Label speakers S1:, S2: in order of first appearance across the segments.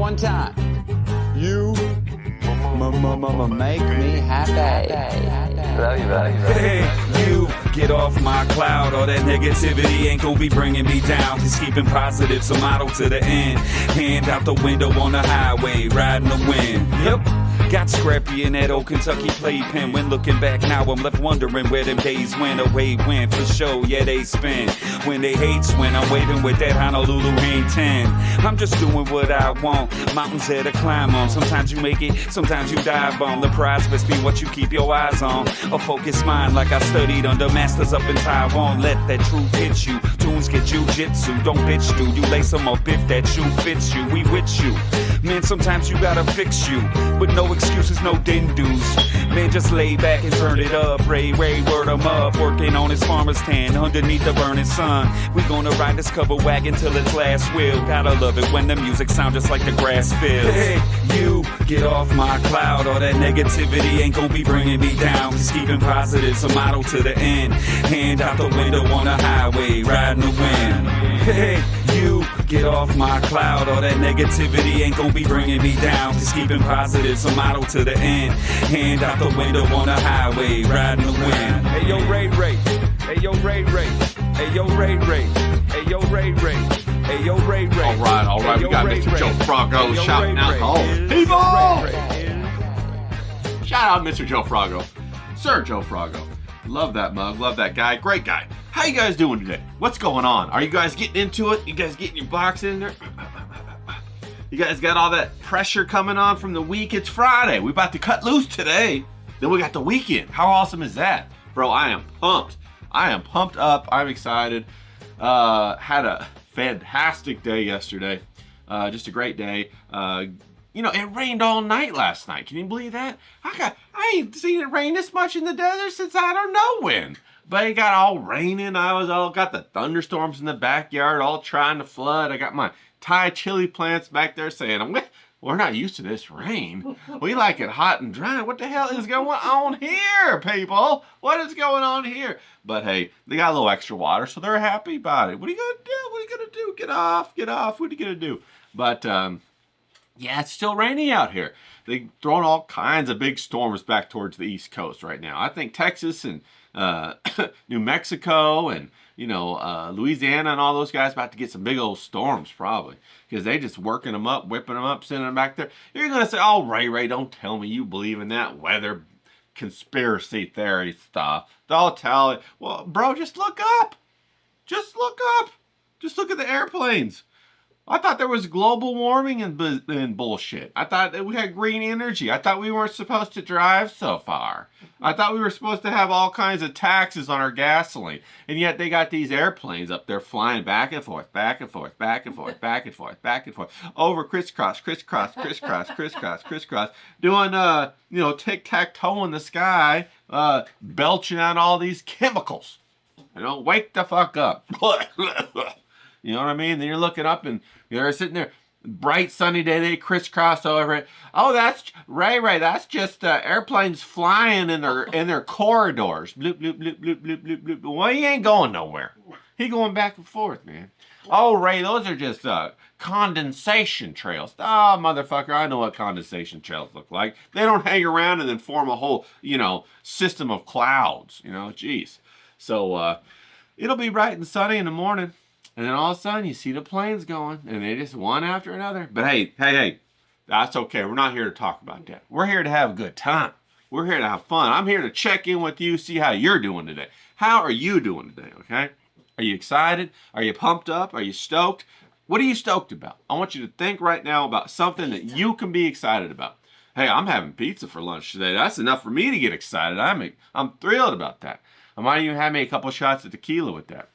S1: one time. You make me happy.
S2: Love you, buddy.
S3: Hey, you get off my cloud. All that negativity ain't gonna be bringing me down. Just keeping positive, so model to the end. Hand out the window on the highway, riding the wind. Yep. Got scrappy in that old Kentucky playpen. When looking back now, I'm left wondering where them days went. Away went for sure, yeah, they spin. When they hates when I'm waving with that Honolulu hang 10. I'm just doing what I want. Mountains there to climb on. Sometimes you make it, sometimes you dive on. The prize must be what you keep your eyes on. A focused mind like I studied under masters up in Taiwan. Let that truth hit you. Tunes get jujitsu. Don't bitch, dude. You lace them up if that shoe fits you. We with you. Man, sometimes you gotta fix you. But no excuses, no din-dos. Man, just lay back and turn it up. Ray, word 'em up. Working on his farmer's tan underneath the burning sun. We gonna ride this cover wagon till its last wheel. Gotta love it when the music sounds just like the grass feels. Hey, you get off my cloud. All that negativity ain't gonna be bringing me down. Just keeping positive, so model to the end. Hand out the window on the highway, riding the wind. Hey, you get off my cloud. All that negativity ain't gonna be bringing me down. Just keeping positive, so model to the end. Hand out the window on the highway, riding the wind. Hey yo, Ray. Hey yo, Ray. Hey yo, Ray. Hey yo, Ray. Hey yo, Ray.
S4: All right. We got Mr. Joe Frago shouting out. Oh, people! Shout out Mr. Joe Frago. Sir Joe Frago. Love that mug. Love that guy. Great guy. How you guys doing today? What's going on? Are you guys getting into it? You guys getting your box in there? You guys got all that pressure coming on from the week? It's Friday. We about to cut loose today. Then we got the weekend. How awesome is that? Bro, I am pumped. I am pumped up. I'm excited. Had a fantastic day yesterday. Just a great day. You know, it rained all night last night. Can you believe that? I ain't seen it rain this much in the desert since I don't know when. But it got all raining. Got the thunderstorms in the backyard, all trying to flood. I got my Thai chili plants back there saying, we're not used to this rain. We like it hot and dry. What the hell is going on here, people? What is going on here? But hey, they got a little extra water, so they're happy about it. What are you gonna do? What are you gonna do? Get off. What are you gonna do? But yeah, it's still rainy out here. They're throwing all kinds of big storms back towards the East Coast right now. I think Texas and New Mexico and, Louisiana and all those guys about to get some big old storms probably. Because they just working them up, whipping them up, sending them back there. You're going to say, oh, Ray, don't tell me you believe in that weather conspiracy theory stuff. Don't tell it. Well, bro, just look up. Just look up. Just look at the airplanes. I thought there was global warming and bullshit. I thought that we had green energy. I thought we weren't supposed to drive so far. I thought we were supposed to have all kinds of taxes on our gasoline. And yet they got these airplanes up there flying back and forth, back and forth, back and forth, back and forth, back and forth, over crisscross, doing, tic-tac-toe in the sky, belching out all these chemicals. Wake the fuck up. You know what I mean? Then you're looking up and you're sitting there, bright sunny day, they crisscross over it. Oh, that's Ray. That's just airplanes flying in their corridors. Bloop, bloop, bloop, bloop, bloop, bloop, bloop. Well, he ain't going nowhere. He going back and forth, man. Oh, Ray, those are just condensation trails. Oh, motherfucker, I know what condensation trails look like. They don't hang around and then form a whole, system of clouds. Jeez. So it'll be bright and sunny in the morning. And then all of a sudden, you see the planes going, and they just one after another. But hey, that's okay. We're not here to talk about that. We're here to have a good time. We're here to have fun. I'm here to check in with you, see how you're doing today. How are you doing today, okay? Are you excited? Are you pumped up? Are you stoked? What are you stoked about? I want you to think right now about something that you can be excited about. Hey, I'm having pizza for lunch today. That's enough for me to get excited. I'm thrilled about that. I might even have me a couple shots of tequila with that.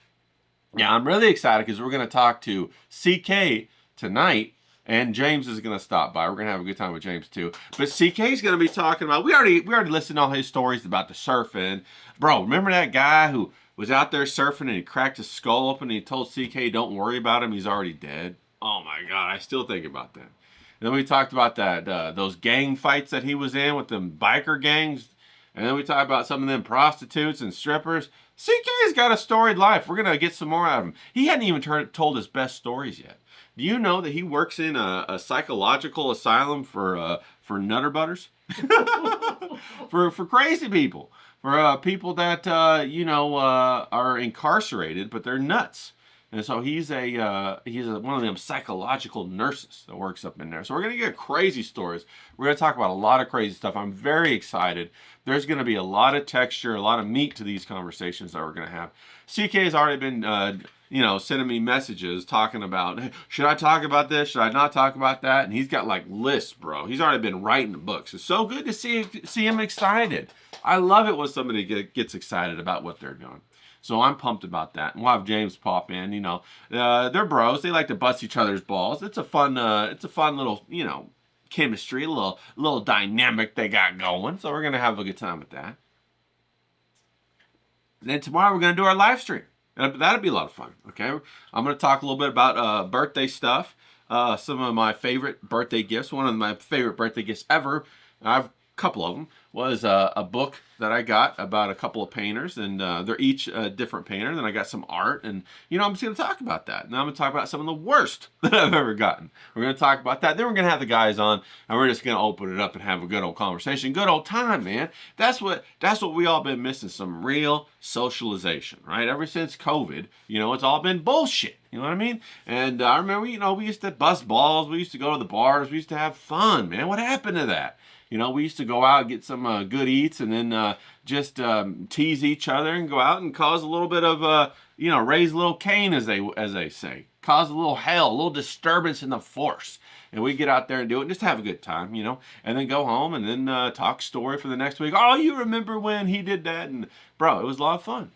S4: Yeah, I'm really excited because we're going to talk to CK tonight, and James is going to stop by. We're going to have a good time with James too. But CK is going to be talking about, we already listened to all his stories about the surfing. Bro, remember that guy who was out there surfing and he cracked his skull open and he told CK, don't worry about him, he's already dead? Oh my God, I still think about that. And then we talked about that those gang fights that he was in with them biker gangs. And then we talked about some of them prostitutes and strippers. CK's got a storied life. We're going to get some more out of him. He hadn't even told his best stories yet. Do you know that he works in a psychological asylum for nutter butters? for crazy people. For people that, are incarcerated, but they're nuts. And so he's one of them psychological nurses that works up in there. So we're going to get crazy stories. We're going to talk about a lot of crazy stuff. I'm very excited. There's going to be a lot of texture, a lot of meat to these conversations that we're going to have. CK has already been, sending me messages talking about, hey, should I talk about this? Should I not talk about that? And he's got like lists, bro. He's already been writing books. It's so good to see him excited. I love it when somebody gets excited about what they're doing. So I'm pumped about that. And we'll have James pop in. They're bros. They like to bust each other's balls. It's a fun little, chemistry, a little dynamic they got going. So we're gonna have a good time with that. And then tomorrow we're gonna do our live stream. That'll be a lot of fun. Okay, I'm gonna talk a little bit about birthday stuff. Some of my favorite birthday gifts. One of my favorite birthday gifts ever. I've couple of them was a book that I got about a couple of painters, and they're each a different painter. Then I got some art, and I'm just going to talk about that. Now I'm going to talk about some of the worst that I've ever gotten. We're going to talk about that. Then we're going to have the guys on, and we're just going to open it up and have a good old conversation, good old time, man. That's what we all been missing, some real socialization, right? Ever since COVID, it's all been bullshit. You know what I mean? And I remember, we used to bust balls, we used to go to the bars, we used to have fun, man. What happened to that? We used to go out and get some good eats, and then just tease each other and go out and cause a little bit of, raise a little Cain, as they say. Cause a little hell, a little disturbance in the force. And we get out there and do it and just have a good time, and then go home and then talk story for the next week. Oh, you remember when he did that? And, bro, it was a lot of fun.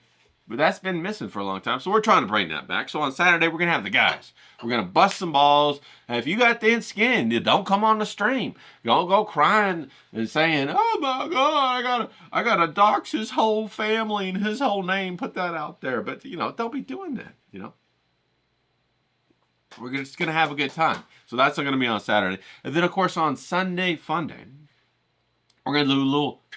S4: But that's been missing for a long time, so we're trying to bring that back. So on Saturday, we're going to have the guys. We're going to bust some balls. And if you got thin skin, don't come on the stream. Don't go crying and saying, oh my God, I gotta dox his whole family and his whole name, put that out there. But, don't be doing that, We're just going to have a good time. So that's going to be on Saturday. And then, of course, on Sunday, fun day, we're going to do a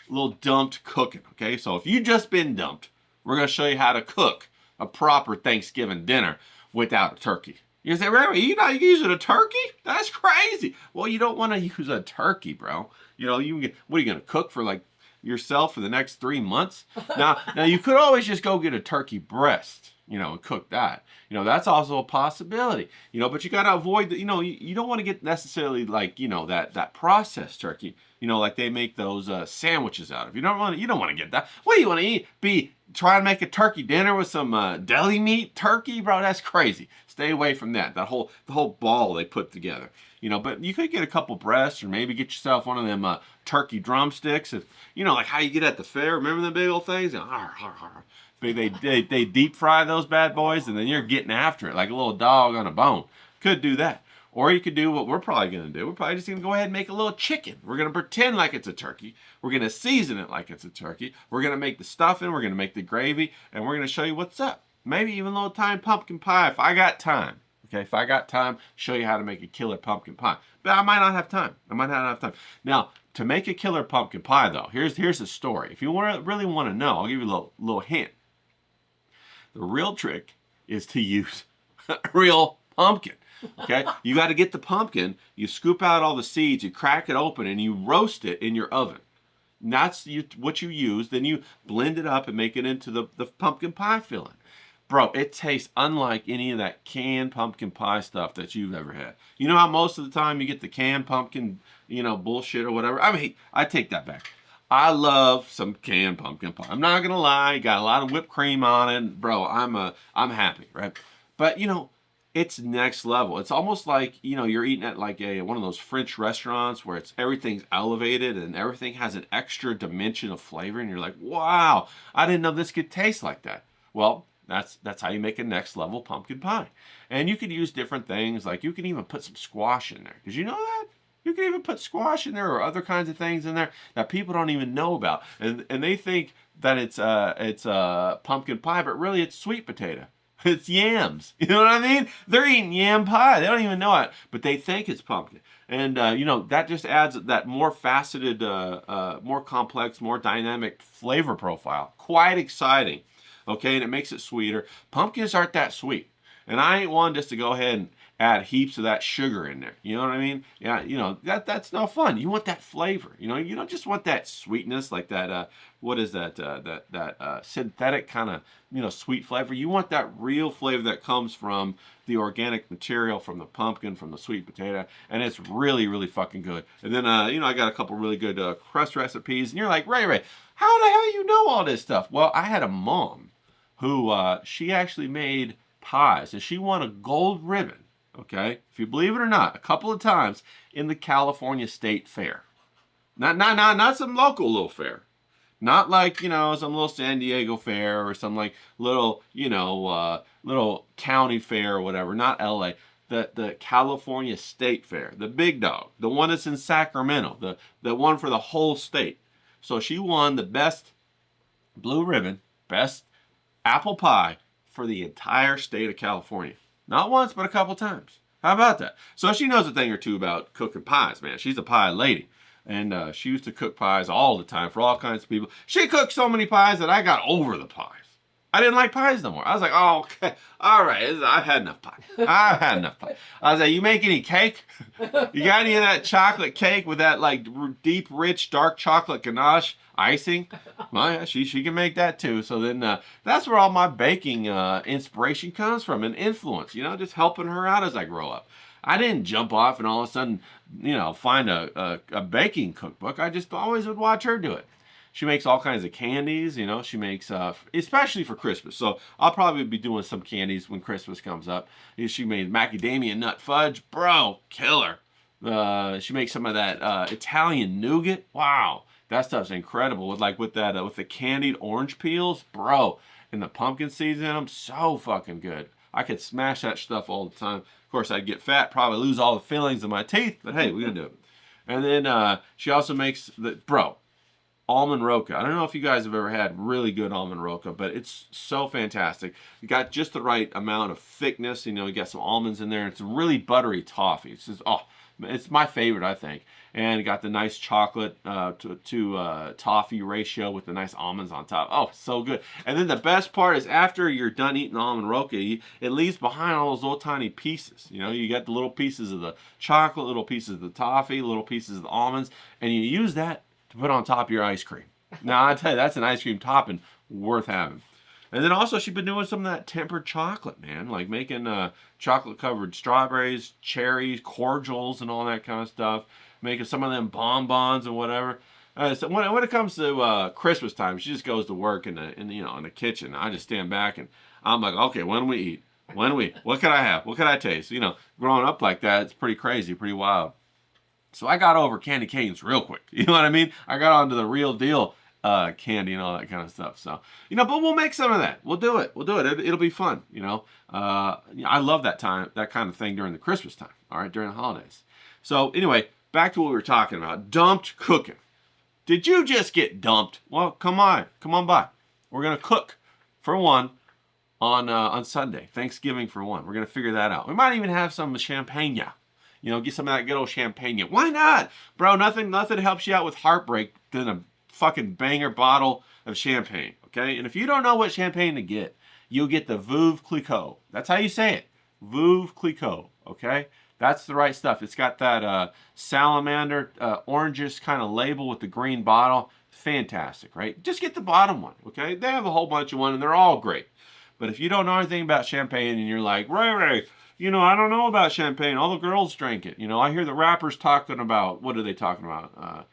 S4: little dumped cooking, okay? So if you just been dumped, we're going to show you how to cook a proper Thanksgiving dinner without a turkey. You say, Ray, you not using a turkey? That's crazy. Well, you don't want to use a turkey, bro. What are you going to cook for, like, yourself for the next 3 months? Now, you could always just go get a turkey breast, and cook that. That's also a possibility. But you got to avoid the, you don't want to get necessarily like, that processed turkey, like they make those sandwiches out of. You don't want to get that. What do you want to eat? Try and make a turkey dinner with some deli meat turkey, bro? That's crazy. Stay away from that. The whole ball they put together. But you could get a couple breasts, or maybe get yourself one of them turkey drumsticks. If like how you get at the fair. Remember the big old things? They deep fry those bad boys, and then you're getting after it like a little dog on a bone. Could do that. Or you could do what we're probably going to do. We're probably just going to go ahead and make a little chicken. We're going to pretend like it's a turkey. We're going to season it like it's a turkey. We're going to make the stuffing. We're going to make the gravy. And we're going to show you what's up. Maybe even a little tiny pumpkin pie if I got time. Okay, if I got time, show you how to make a killer pumpkin pie. But I might not have time. Now, to make a killer pumpkin pie, though, here's the story. If you really want to know, I'll give you a little hint. The real trick is to use real pumpkin. Okay, you got to get the pumpkin, you scoop out all the seeds, you crack it open, and you roast it in your oven. And that's what you use. Then you blend it up and make it into the pumpkin pie filling. Bro, it tastes unlike any of that canned pumpkin pie stuff that you've ever had. You know how most of the time you get the canned pumpkin, bullshit or whatever? I mean, I take that back. I love some canned pumpkin pie. I'm not going to lie. Got a lot of whipped cream on it. Bro, I'm happy, right? But, it's next level. It's almost like, you're eating at like one of those French restaurants where everything's elevated and everything has an extra dimension of flavor. And you're like, wow, I didn't know this could taste like that. Well, that's how you make a next level pumpkin pie. And you could use different things. Like you can even put some squash in there. Did you know that? You can even put squash in there or other kinds of things in there that people don't even know about. And they think that it's pumpkin pie, but really it's sweet potato. It's yams. You know what I mean? They're eating yam pie. They don't even know it, but they think it's pumpkin. And, that just adds that more faceted, more complex, more dynamic flavor profile. Quite exciting. okay, and it makes it sweeter. Pumpkins aren't that sweet. And I ain't one just to go ahead and add heaps of that sugar in there. You know what I mean? Yeah, you know, that's no fun. You want that flavor. You know, you don't just want that sweetness like that, what is that, synthetic kind of, you know, sweet flavor. You want that real flavor that comes from the organic material, from the pumpkin, from the sweet potato, and it's really, really fucking good. And then, you know, I got a couple really good crust recipes, and you're like, Ray, how the hell you know all this stuff? Well, I had a mom who, she actually made pies, and she won a gold ribbon, okay, if you believe it or not, a couple of times in the California State Fair. Not some local little fair. Not like, you know, some little San Diego fair or some like little, you know, little county fair or whatever. Not LA. The California State Fair. The big dog. The one that's in Sacramento. The one for the whole state. So she won the best blue ribbon, best apple pie for the entire state of California. Not once, but a couple times. How about that? So she knows a thing or two about cooking pies, man. She's a pie lady. And she used to cook pies all the time for all kinds of people. She cooked so many pies that I got over the pies. I didn't like pies no more. I was like, oh, okay, all right, I've had enough pie. I've had enough pie. I was like, you make any cake? You got any of that chocolate cake with that like deep, rich, dark chocolate ganache icing? Well, yeah, she can make that too. So then that's where all my baking inspiration comes from, and influence, you know, just helping her out as I grow up. I didn't jump off and all of a sudden, you know, find a baking cookbook. I just always would watch her do it. She makes all kinds of candies, you know. She makes, especially for Christmas. So I'll probably be doing some candies when Christmas comes up. She made macadamia nut fudge. Bro, killer. She makes some of that Italian nougat. Wow, that stuff's incredible. With the candied orange peels. Bro, and the pumpkin seeds in them. So fucking good. I could smash that stuff all the time. Of course, I'd get fat, probably lose all the fillings in my teeth, but hey, we're gonna do it. And then she also makes almond roca. I don't know if you guys have ever had really good almond roca, but it's so fantastic. You got just the right amount of thickness. You know, you got some almonds in there. It's a really buttery toffee. It's just, oh, it's my favorite, I think. And got the nice chocolate to toffee ratio with the nice almonds on top. Oh, so good. And then the best part is after you're done eating the almond roca, it leaves behind all those little tiny pieces. You know, you got the little pieces of the chocolate, little pieces of the toffee, little pieces of the almonds, and you use that to put on top of your ice cream. Now, I tell you, that's an ice cream topping worth having. And then also, she's been doing some of that tempered chocolate, man. Like making chocolate-covered strawberries, cherries, cordials, and all that kind of stuff. Making some of them bonbons and whatever. So when it comes to Christmas time, she just goes to work in the kitchen. I just stand back and I'm like, okay, when do we eat? What can I have? What can I taste? You know, growing up like that, it's pretty crazy, pretty wild. So I got over candy canes real quick. You know what I mean? I got onto the real deal candy and all that kind of stuff. So, you know, but we'll make some of that. We'll do it. It'll be fun, you know. I love that kind of thing during the Christmas time, all right, during the holidays. So anyway, back to what we were talking about. Dumped cooking. Did you just get dumped? Well, come on by. We're going to cook for one on Sunday. Thanksgiving for one. We're going to figure that out. We might even have some champagne. You know, get some of that good old champagne. Why not? Bro, nothing helps you out with heartbreak than a fucking banger bottle of champagne, okay? And if you don't know what champagne to get, you'll get the Veuve Clicquot. That's how you say it. Veuve Clicquot, okay? That's the right stuff. It's got that salamander, orangish kind of label with the green bottle. Fantastic, right? Just get the bottom one, okay? They have a whole bunch of one, and they're all great. But if you don't know anything about champagne and you're like, Ray, you know, I don't know about champagne. All the girls drink it. You know, I hear the rappers talking about, what are they talking about?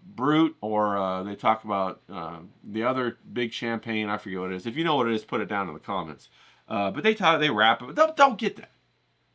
S4: Brut, or they talk about the other big champagne. I forget what it is. If you know what it is, put it down in the comments. But they rap it. Don't get that.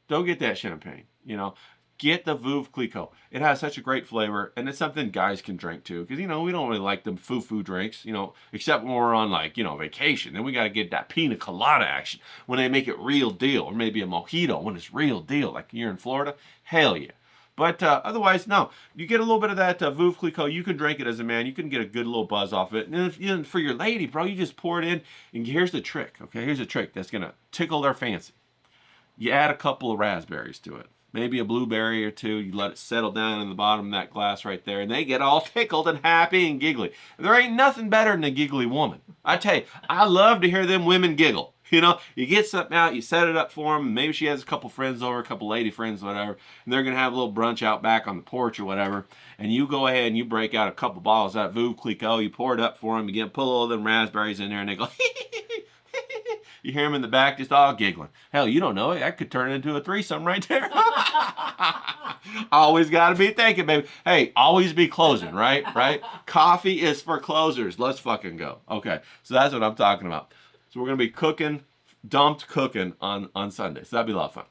S4: Don't get that champagne. You know, get the Veuve Clicquot. It has such a great flavor, and it's something guys can drink too. Because, you know, we don't really like them foo-foo drinks, you know, except when we're on, like, you know, vacation. Then we got to get that pina colada action when they make it real deal, or maybe a mojito when it's real deal, like you're in Florida. Hell yeah. But otherwise, no. You get a little bit of that Veuve Clicquot. You can drink it as a man. You can get a good little buzz off it. And for your lady, bro, you just pour it in. And here's the trick, okay? Here's a trick that's going to tickle their fancy. You add a couple of raspberries to it. maybe a blueberry or two. You let it settle down in the bottom of that glass right there, and they get all tickled and happy and giggly. There ain't nothing better than a giggly woman. I tell you, I love to hear them women giggle. You know, you get something out, you set it up for them, and maybe she has a couple friends over, a couple lady friends, whatever, and they're going to have a little brunch out back on the porch or whatever, and you go ahead and you break out a couple bottles of that Veuve Clicquot, you pour it up for them, you get put a little of them raspberries in there, and they go, you hear them in the back just all giggling. Hell, you don't know it. That could turn into a threesome right there. Always got to be thinking, baby. Hey, always be closing, right? Right? Coffee is for closers. Let's fucking go. Okay, so that's what I'm talking about. So we're going to be cooking, dumped cooking on Sunday. So that'd be a lot of fun.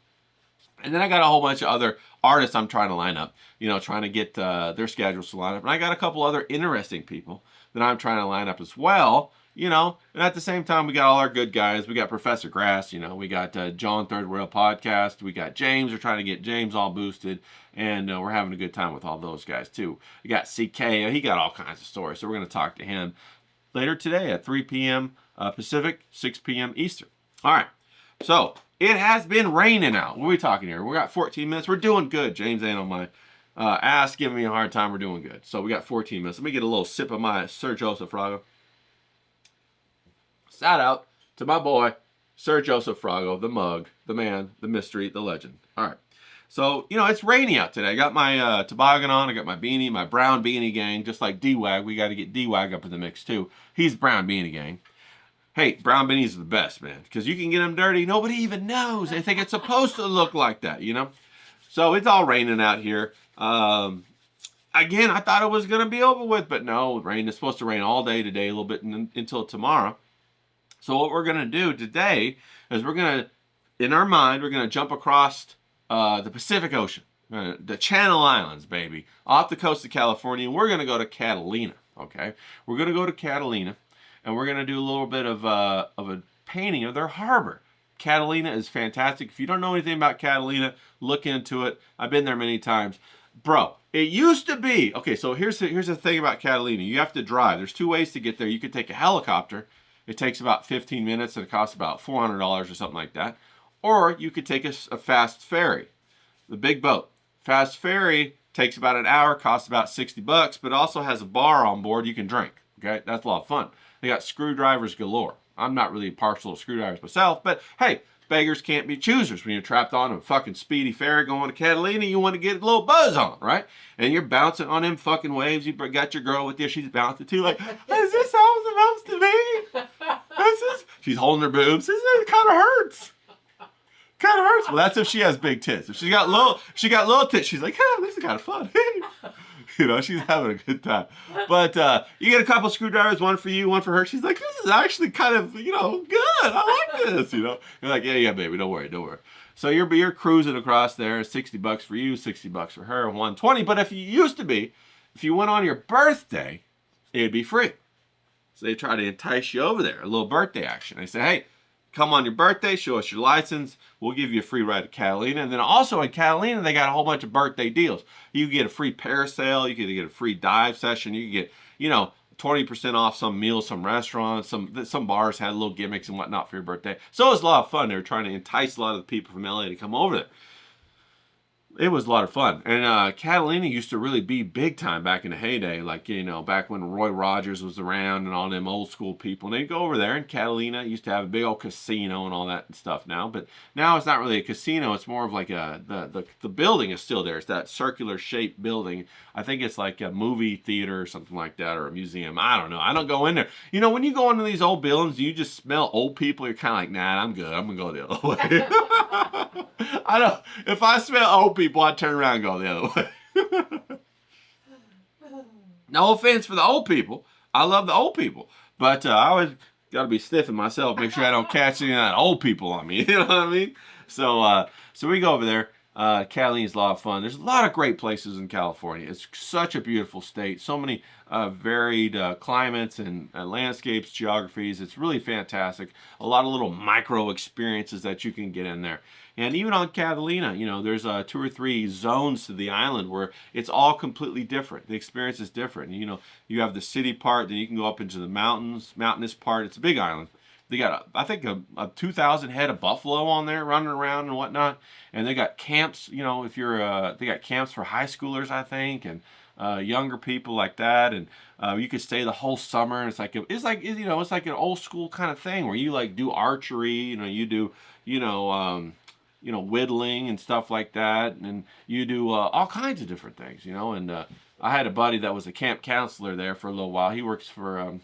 S4: And then I got a whole bunch of other artists I'm trying to line up, you know, trying to get their schedules to line up. And I got a couple other interesting people that I'm trying to line up as well, you know. And at the same time, we got all our good guys. We got Professor Grass, you know. We got John Third Rail Podcast. We got James. We're trying to get James all boosted. And we're having a good time with all those guys, too. We got CK. He got all kinds of stories. So we're going to talk to him later today at 3 p.m. Pacific, 6 p.m. Eastern. All right. So it has been raining out. What are we talking here? We got 14 minutes. We're doing good. James ain't on my ass giving me a hard time. We're doing good. So we got 14 minutes. Let me get a little sip of my Sir Joseph Frago. Shout out to my boy, Sir Joseph Frago, the mug, the man, the mystery, the legend. All right. So, you know, it's rainy out today. I got my toboggan on. I got my beanie, my brown beanie gang, just like D-Wag. We got to get D-Wag up in the mix, too. He's brown beanie gang. Hey, brown beanies are the best, man, because you can get them dirty. Nobody even knows. They think it's supposed to look like that, you know? So it's all raining out here. Again, I thought it was going to be over with, but no, rain is supposed to rain all day today, a little bit until tomorrow. So what we're going to do today is we're going to, in our mind, we're going to jump across the Pacific Ocean, the Channel Islands, baby, off the coast of California, and we're going to go to Catalina, okay? We're going to go to Catalina, and we're going to do a little bit of a painting of their harbor. Catalina is fantastic. If you don't know anything about Catalina, look into it. I've been there many times. Bro, it used to be, okay, so here's the thing about Catalina. You have to drive. There's two ways to get there. You could take a helicopter. It takes about 15 minutes, and it costs about $400 or something like that. Or you could take a fast ferry, the big boat. Fast ferry takes about an hour, costs about $60, but also has a bar on board you can drink. Okay, that's a lot of fun. They got screwdrivers galore. I'm not really partial to screwdrivers myself, but hey, beggars can't be choosers. When you're trapped on a fucking speedy ferry going to Catalina, you want to get a little buzz on, right? And you're bouncing on them fucking waves. You got your girl with you. She's bouncing too, like, is this how it's supposed to be? She's holding her boobs. It kind of hurts. Kind of hurts. Well, that's if she has big tits. If she got little tits, she's like, oh, this is kind of fun. You know, she's having a good time. But you get a couple screwdrivers, one for you, one for her. She's like, this is actually kind of, you know, good. I like this, you know. You're like, yeah, baby, don't worry. So you're cruising across there, $60 for you, $60 for her, $120. But if you went on your birthday, it'd be free. So they try to entice you over there, a little birthday action. They say, hey, come on your birthday, show us your license, we'll give you a free ride to Catalina. And then also in Catalina, they got a whole bunch of birthday deals. You can get a free parasail, you can get a free dive session, you can get, you know, 20% off some meals, some restaurants, some bars had little gimmicks and whatnot for your birthday. So it was a lot of fun. They were trying to entice a lot of the people from LA to come over there. It was a lot of fun. And Catalina used to really be big time back in the heyday, like, you know, back when Roy Rogers was around and all them old school people. And they'd go over there, and Catalina used to have a big old casino and all that stuff now. But now it's not really a casino. It's more of like the building is still there. It's that circular shaped building. I think it's like a movie theater or something like that, or a museum. I don't know. I don't go in there. You know, when you go into these old buildings, you just smell old people. You're kind of like, nah, I'm good. I'm going to go the other way. I don't. If I smell old people, I turn around and go the other way. No offense for the old people. I love the old people. But I always got to be sniffing myself, make sure I don't catch any of that old people on me. You know what I mean? So we go over there. Catalina's a lot of fun. There's a lot of great places in California. It's such a beautiful state. So many varied climates and landscapes, geographies. It's really fantastic. A lot of little micro experiences that you can get in there. And even on Catalina, you know, there's 2 or 3 zones to the island where it's all completely different. The experience is different. You know, you have the city part, then you can go up into the mountainous part. It's a big island. They got, I think, a 2,000 head of buffalo on there running around and whatnot. And they got camps, you know, if you're, they got camps for high schoolers, I think, and younger people like that. And you could stay the whole summer. It's like, you know, it's like an old school kind of thing where you like do archery, you know, you do, you know, whittling and stuff like that. And you do all kinds of different things, you know. And I had a buddy that was a camp counselor there for a little while. He works for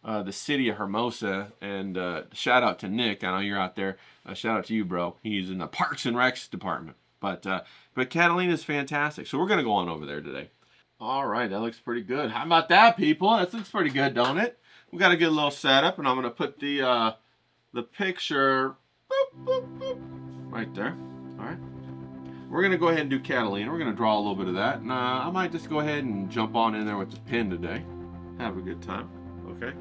S4: the city of Hermosa, and shout out to Nick. I know you're out there. Shout out to you, bro. He's in the Parks and Recs department. But Catalina's fantastic. So we're gonna go on over there today. All right, that looks pretty good. How about that, people? That looks pretty good, don't it? We got a good little setup, and I'm gonna put the picture boop, boop, boop, right there. All right. We're gonna go ahead and do Catalina. We're gonna draw a little bit of that, and I might just go ahead and jump on in there with the pen today. Have a good time. Okay,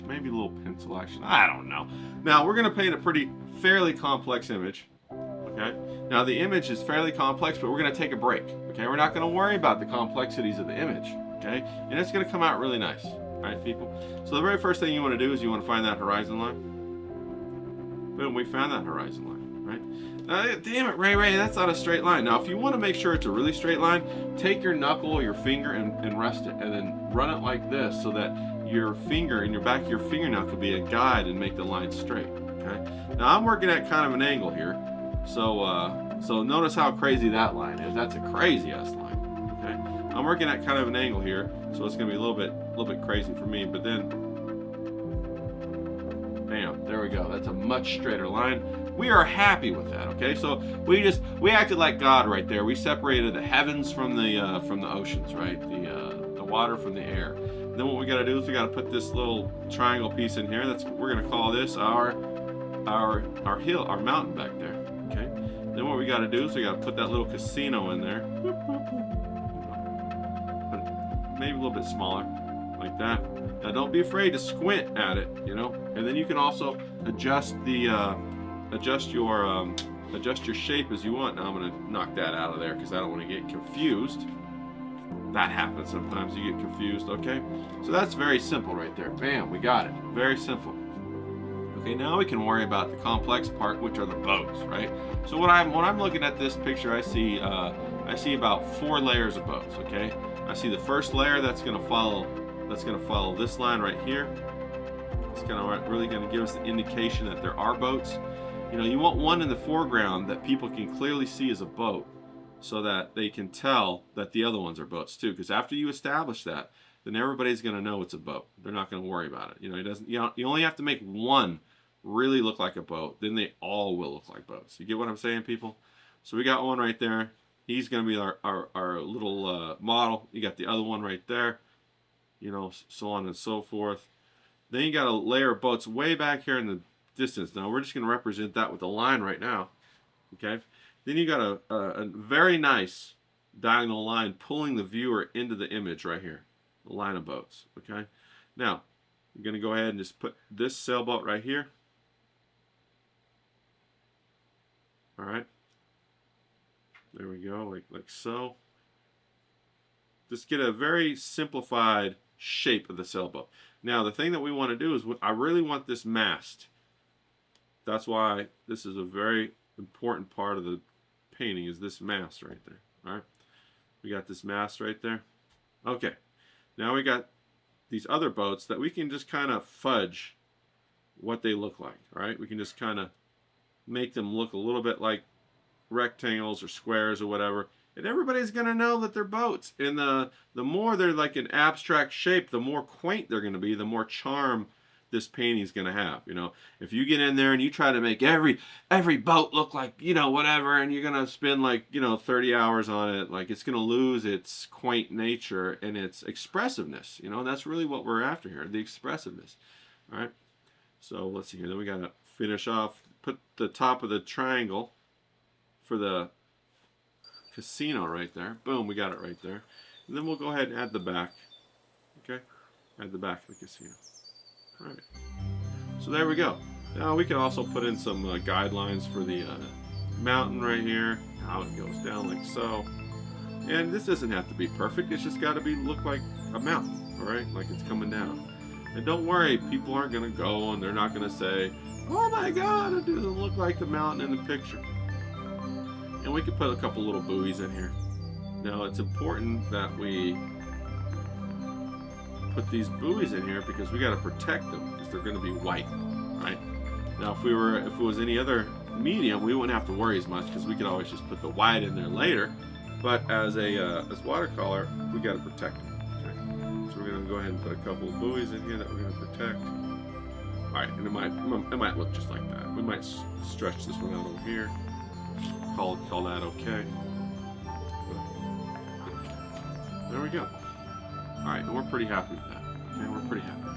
S4: maybe a little pencil action. I don't know. Now we're gonna paint a fairly complex image. Okay. Now the image is fairly complex, but we're gonna take a break. Okay, we're not gonna worry about the complexities of the image. Okay, and it's gonna come out really nice. All right, people. So the very first thing you want to do is you want to find that horizon line. Boom, we found that horizon line. Right. Damn it, Ray, that's not a straight line. Now, if you want to make sure it's a really straight line, take your knuckle or your finger and rest it, and then run it like this so that your finger and your back of your fingernail could be a guide and make the line straight. Okay. Now I'm working at kind of an angle here, so notice how crazy that line is. That's a crazy ass line. Okay. I'm working at kind of an angle here, so it's gonna be a little bit crazy for me. But then, bam, there we go. That's a much straighter line. We are happy with that. Okay. So we acted like God right there. We separated the heavens from the oceans, right? The water from the air. Then what we got to do is we got to put this little triangle piece in here. We're going to call this our hill, our mountain back there. Okay. Then what we got to do is we got to put that little casino in there. Maybe a little bit smaller, like that. Now don't be afraid to squint at it, you know. And then you can also adjust your shape as you want. Now I'm going to knock that out of there because I don't want to get confused. That happens sometimes, you get confused, okay? So that's very simple right there. Bam, we got it. Very simple. Okay, now we can worry about the complex part, which are the boats, right? So when I'm looking at this picture, I see about 4 layers of boats, okay? I see the first layer that's gonna follow this line right here. It's really gonna give us the indication that there are boats. You know, you want one in the foreground that people can clearly see as a boat, so that they can tell that the other ones are boats too. Because after you establish that, then everybody's going to know it's a boat. They're not going to worry about it. You know, you only have to make one really look like a boat. Then they all will look like boats. You get what I'm saying, people? So we got one right there. He's going to be our little model. You got the other one right there. You know, so on and so forth. Then you got a layer of boats way back here in the distance. Now we're just going to represent that with a line right now. Okay. Then you got a very nice diagonal line pulling the viewer into the image right here, the line of boats, okay? Now, I'm going to go ahead and just put this sailboat right here. All right. There we go, like so. Just get a very simplified shape of the sailboat. Now, the thing that we want to do is, I really want this mast. That's why this is a very important part of the painting, is this mast right there. All right, we got this mast right there. Okay, now we got these other boats that we can just kind of fudge what they look like. All right, we can just kind of make them look a little bit like rectangles or squares or whatever, and everybody's gonna know that they're boats. And the more they're like an abstract shape, the more quaint they're gonna be, the more charm this painting's gonna have. You know, if you get in there and you try to make every boat look like, you know, whatever, and you're gonna spend like, you know, 30 hours on it, like, it's gonna lose its quaint nature and its expressiveness. You know, and that's really what we're after here, the expressiveness. All right, so let's see here. Then we gotta finish off, put the top of the triangle for the casino right there. Boom, we got it right there. And then we'll go ahead and add the back. Okay, add the back of the casino. Alright, so there we go. Now we can also put in some guidelines for the mountain right here, how it goes down like so. And this doesn't have to be perfect, it's just got to look like a mountain, alright, like it's coming down. And don't worry, people aren't going to go and they're not going to say, oh my god, it doesn't look like the mountain in the picture. And we could put a couple little buoys in here. Now it's important that we put these buoys in here because we got to protect them because they're going to be white, right? Now if it was any other medium, we wouldn't have to worry as much because we could always just put the white in there later. But as watercolor, we got to protect them. Okay? So we're going to go ahead and put a couple of buoys in here that we're going to protect. All right, and it might look just like that. We might stretch this one out over here. Call that okay. There we go. All right, and we're pretty happy with that. Okay, we're pretty happy.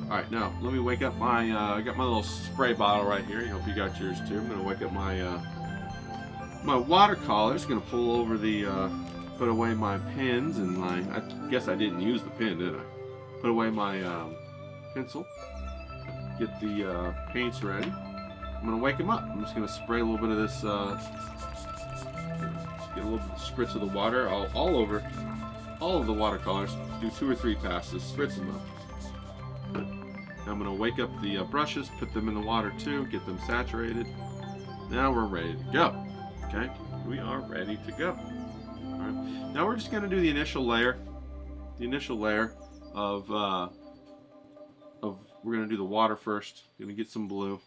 S4: All right, now let me wake up my. I got my little spray bottle right here. I hope you got yours too. I'm gonna wake up my my watercolor. Just gonna pull over the. Put away my pens and my. I guess I didn't use the pen, did I? Put away my pencil. Get the paints ready. I'm gonna wake them up. I'm just gonna spray a little bit of this. Get a little spritz of the water all over all of the watercolors. Do 2 or 3 passes. Spritz them up. Now I'm gonna wake up the brushes. Put them in the water too. Get them saturated. Now we're ready to go. Okay, we are ready to go. All right. Now we're just gonna do the initial layer. The initial layer of we're gonna do the water first. Gonna get some blue.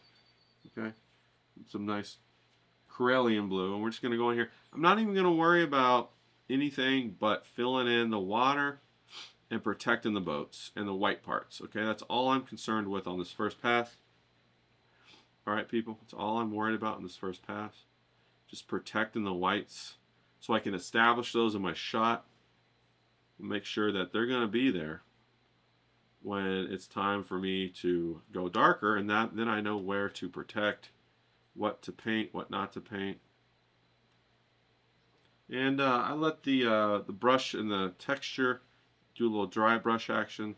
S4: Okay, some nice Corellian blue, and we're just going to go in here. I'm not even going to worry about anything but filling in the water and protecting the boats and the white parts. Okay, that's all I'm concerned with on this first pass. All right, people, that's all I'm worried about in this first pass. Just protecting the whites so I can establish those in my shot and make sure that they're going to be there when it's time for me to go darker, and then I know where to protect, what to paint, what not to paint. And I let the brush and the texture do a little dry brush action.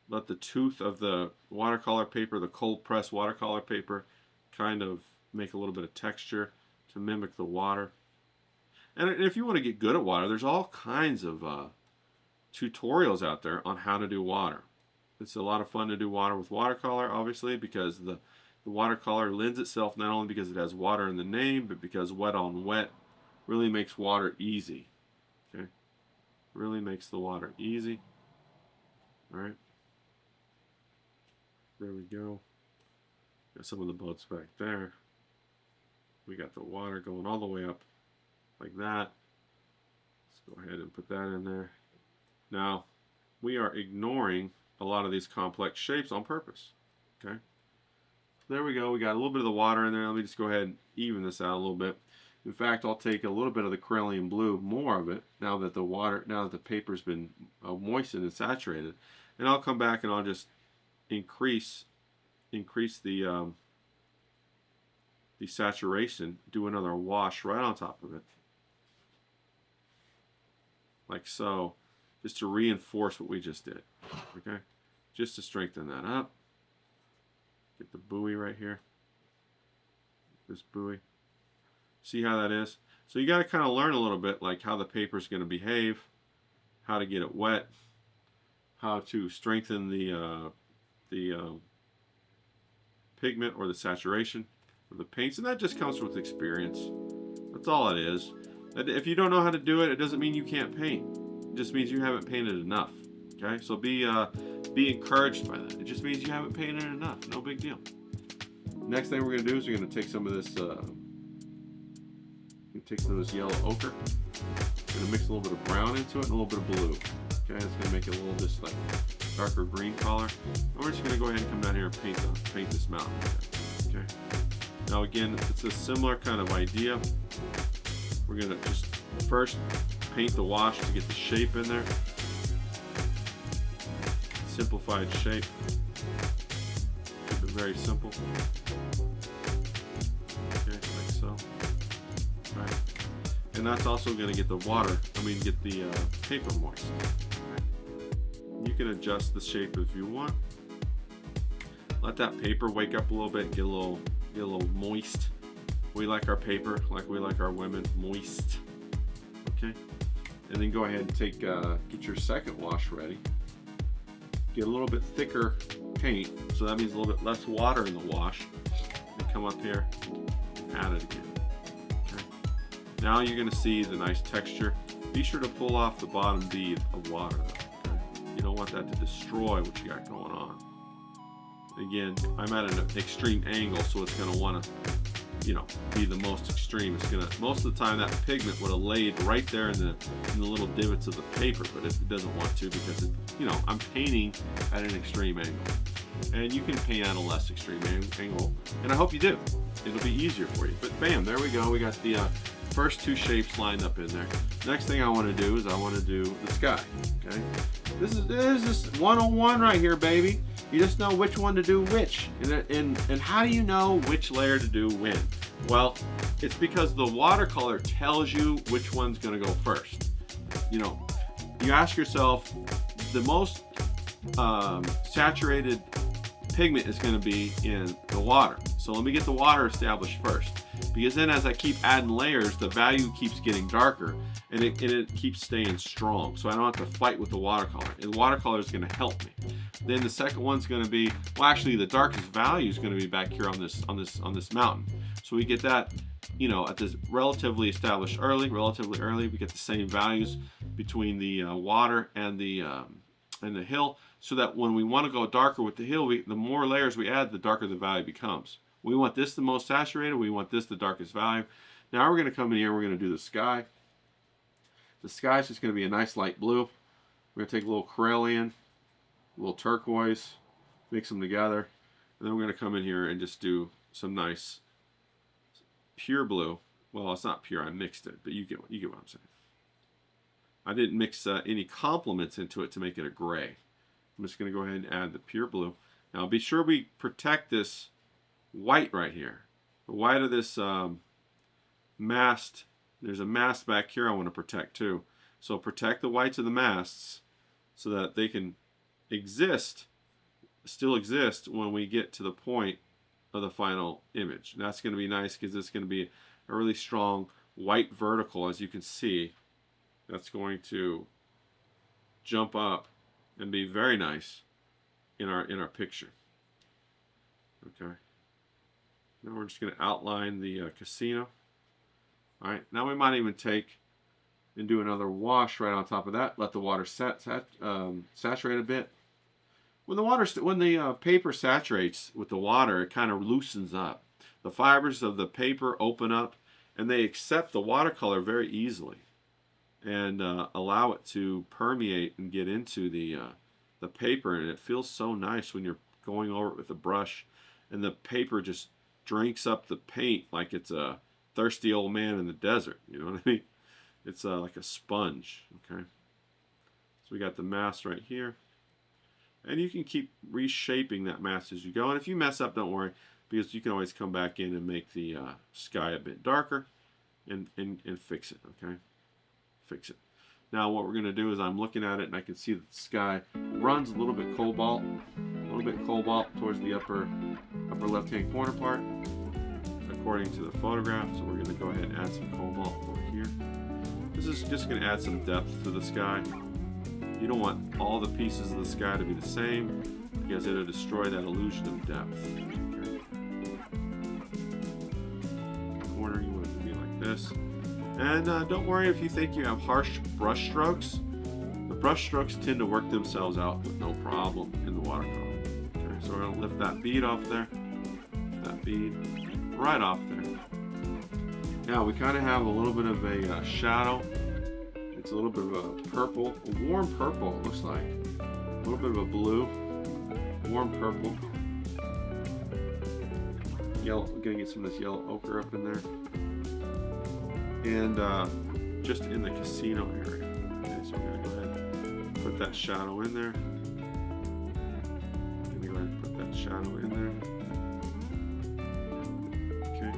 S4: Let the tooth of the watercolor paper, the cold press watercolor paper, kind of make a little bit of texture to mimic the water. And if you want to get good at water, there's all kinds of tutorials out there on how to do water. It's a lot of fun to do water with watercolor, obviously, because the watercolor lends itself not only because it has water in the name, but because wet on wet really makes water easy. Okay, really makes the water easy. All right, there we go. Got some of the boats back there. We got the water going all the way up like that. Let's go ahead and put that in there. Now, we are ignoring a lot of these complex shapes on purpose. Okay, there we go. We got a little bit of the water in there. Let me just go ahead and even this out a little bit. In fact, I'll take a little bit of the Corellian blue, more of it, now that the paper's been moistened and saturated, and I'll come back and I'll just increase the saturation. Do another wash right on top of it, like so. Just to reinforce what we just did, okay? Just to strengthen that up. Get the buoy right here. This buoy. See how that is? So you got to kind of learn a little bit like how the paper is going to behave, how to get it wet, how to strengthen the pigment or the saturation of the paints, and that just comes with experience. That's all it is. If you don't know how to do it, it doesn't mean you can't paint. It just means you haven't painted enough. Okay, so be encouraged by that. It just means you haven't painted enough. No big deal. Next thing we're going to do is we're going to take some of this, take some of this yellow ochre. Going to mix a little bit of brown into it and a little bit of blue. Okay, it's going to make it a little just like darker green color. And we're just going to go ahead and come down here and paint this mountain. Okay. Now again, it's a similar kind of idea. We're going to just first paint the wash to get the shape in there. Simplified shape. Keep it very simple. Okay, like so. Right. And that's also going to get the get the paper moist. You can adjust the shape if you want. Let that paper wake up a little bit, get a little moist. We like our paper like we like our women, moist. Okay, and then go ahead and get your second wash ready. get a little bit thicker paint, so that means a little bit less water in the wash. And come up here, add it again. Okay. Now you're going to see the nice texture. Be sure to pull off the bottom bead of water though. Okay. You don't want that to destroy what you got going on. Again, I'm at an extreme angle, so it's going to want to, you know, be the most extreme. It's going to, most of the time that pigment would have laid right there in the little divots of the paper, but it doesn't want to because it, you know, I'm painting at an extreme angle. And you can paint at a less extreme angle, and I hope you do. It'll be easier for you. But bam, there we go. We got the first two shapes lined up in there. Next thing I want to do is I want to do the sky. Okay, this is 101 right here, baby. You just know which one to do which, and how do you know which layer to do when? Well, it's because the watercolor tells you which one's going to go first. You know, you ask yourself, the most saturated pigment is going to be in the water. So let me get the water established first, because then as I keep adding layers, the value keeps getting darker, and it keeps staying strong. So I don't have to fight with the watercolor. And the watercolor is going to help me. Then the second one's going to be, well, actually the darkest value is going to be back here on this mountain. So we get that, you know, at this relatively early, we get the same values between the water and the hill, so that when we want to go darker with the hill, the more layers we add, the darker the value becomes. We want this the most saturated, we want this the darkest value. Now we're going to come in here, we're going to do the sky. The sky is just going to be a nice light blue. We're going to take a little Corellian, a little turquoise, mix them together, and then we're going to come in here and just do some nice pure blue. Well, it's not pure, I mixed it, but you get what I'm saying. I didn't mix any complements into it to make it a gray. I'm just going to go ahead and add the pure blue. Now be sure we protect this white right here. The white of this mast, there's a mast back here I want to protect too. So protect the whites of the masts so that they can still exist when we get to the point of the final image. And that's going to be nice because it's going to be a really strong white vertical, as you can see. That's going to jump up and be very nice in our picture. Okay. Now we're just going to outline the casino. All right. Now we might even take and do another wash right on top of that. Let the water saturate a bit. When the paper saturates with the water, it kind of loosens up. The fibers of the paper open up, and they accept the watercolor very easily, and allow it to permeate and get into the paper, and it feels so nice when you're going over it with a brush, and the paper just drinks up the paint like it's a thirsty old man in the desert. You know what I mean? It's like a sponge. Okay. So we got the mask right here, and you can keep reshaping that mask as you go. And if you mess up, don't worry, because you can always come back in and make the sky a bit darker, and fix it. Okay. Fix it. Now what we're going to do is I'm looking at it and I can see that the sky runs a little bit cobalt towards the upper left hand corner part according to the photograph. So we're going to go ahead and add some cobalt over here. This is just going to add some depth to the sky. You don't want all the pieces of the sky to be the same because it'll destroy that illusion of depth. Okay. Corner, you want it to be like this. And don't worry if you think you have harsh brush strokes. The brush strokes tend to work themselves out with no problem in the watercolor. Okay, so we're going to lift that bead off there. Lift that bead right off there. Now we kind of have a little bit of a shadow. It's a little bit of a purple, a warm purple it looks like. A little bit of a blue, warm purple. Yellow, we're going to get some of this yellow ochre up in there. And just in the casino area. Okay, so we're going to go ahead and put that shadow in there. I'm going to go ahead and put that shadow in there. Okay.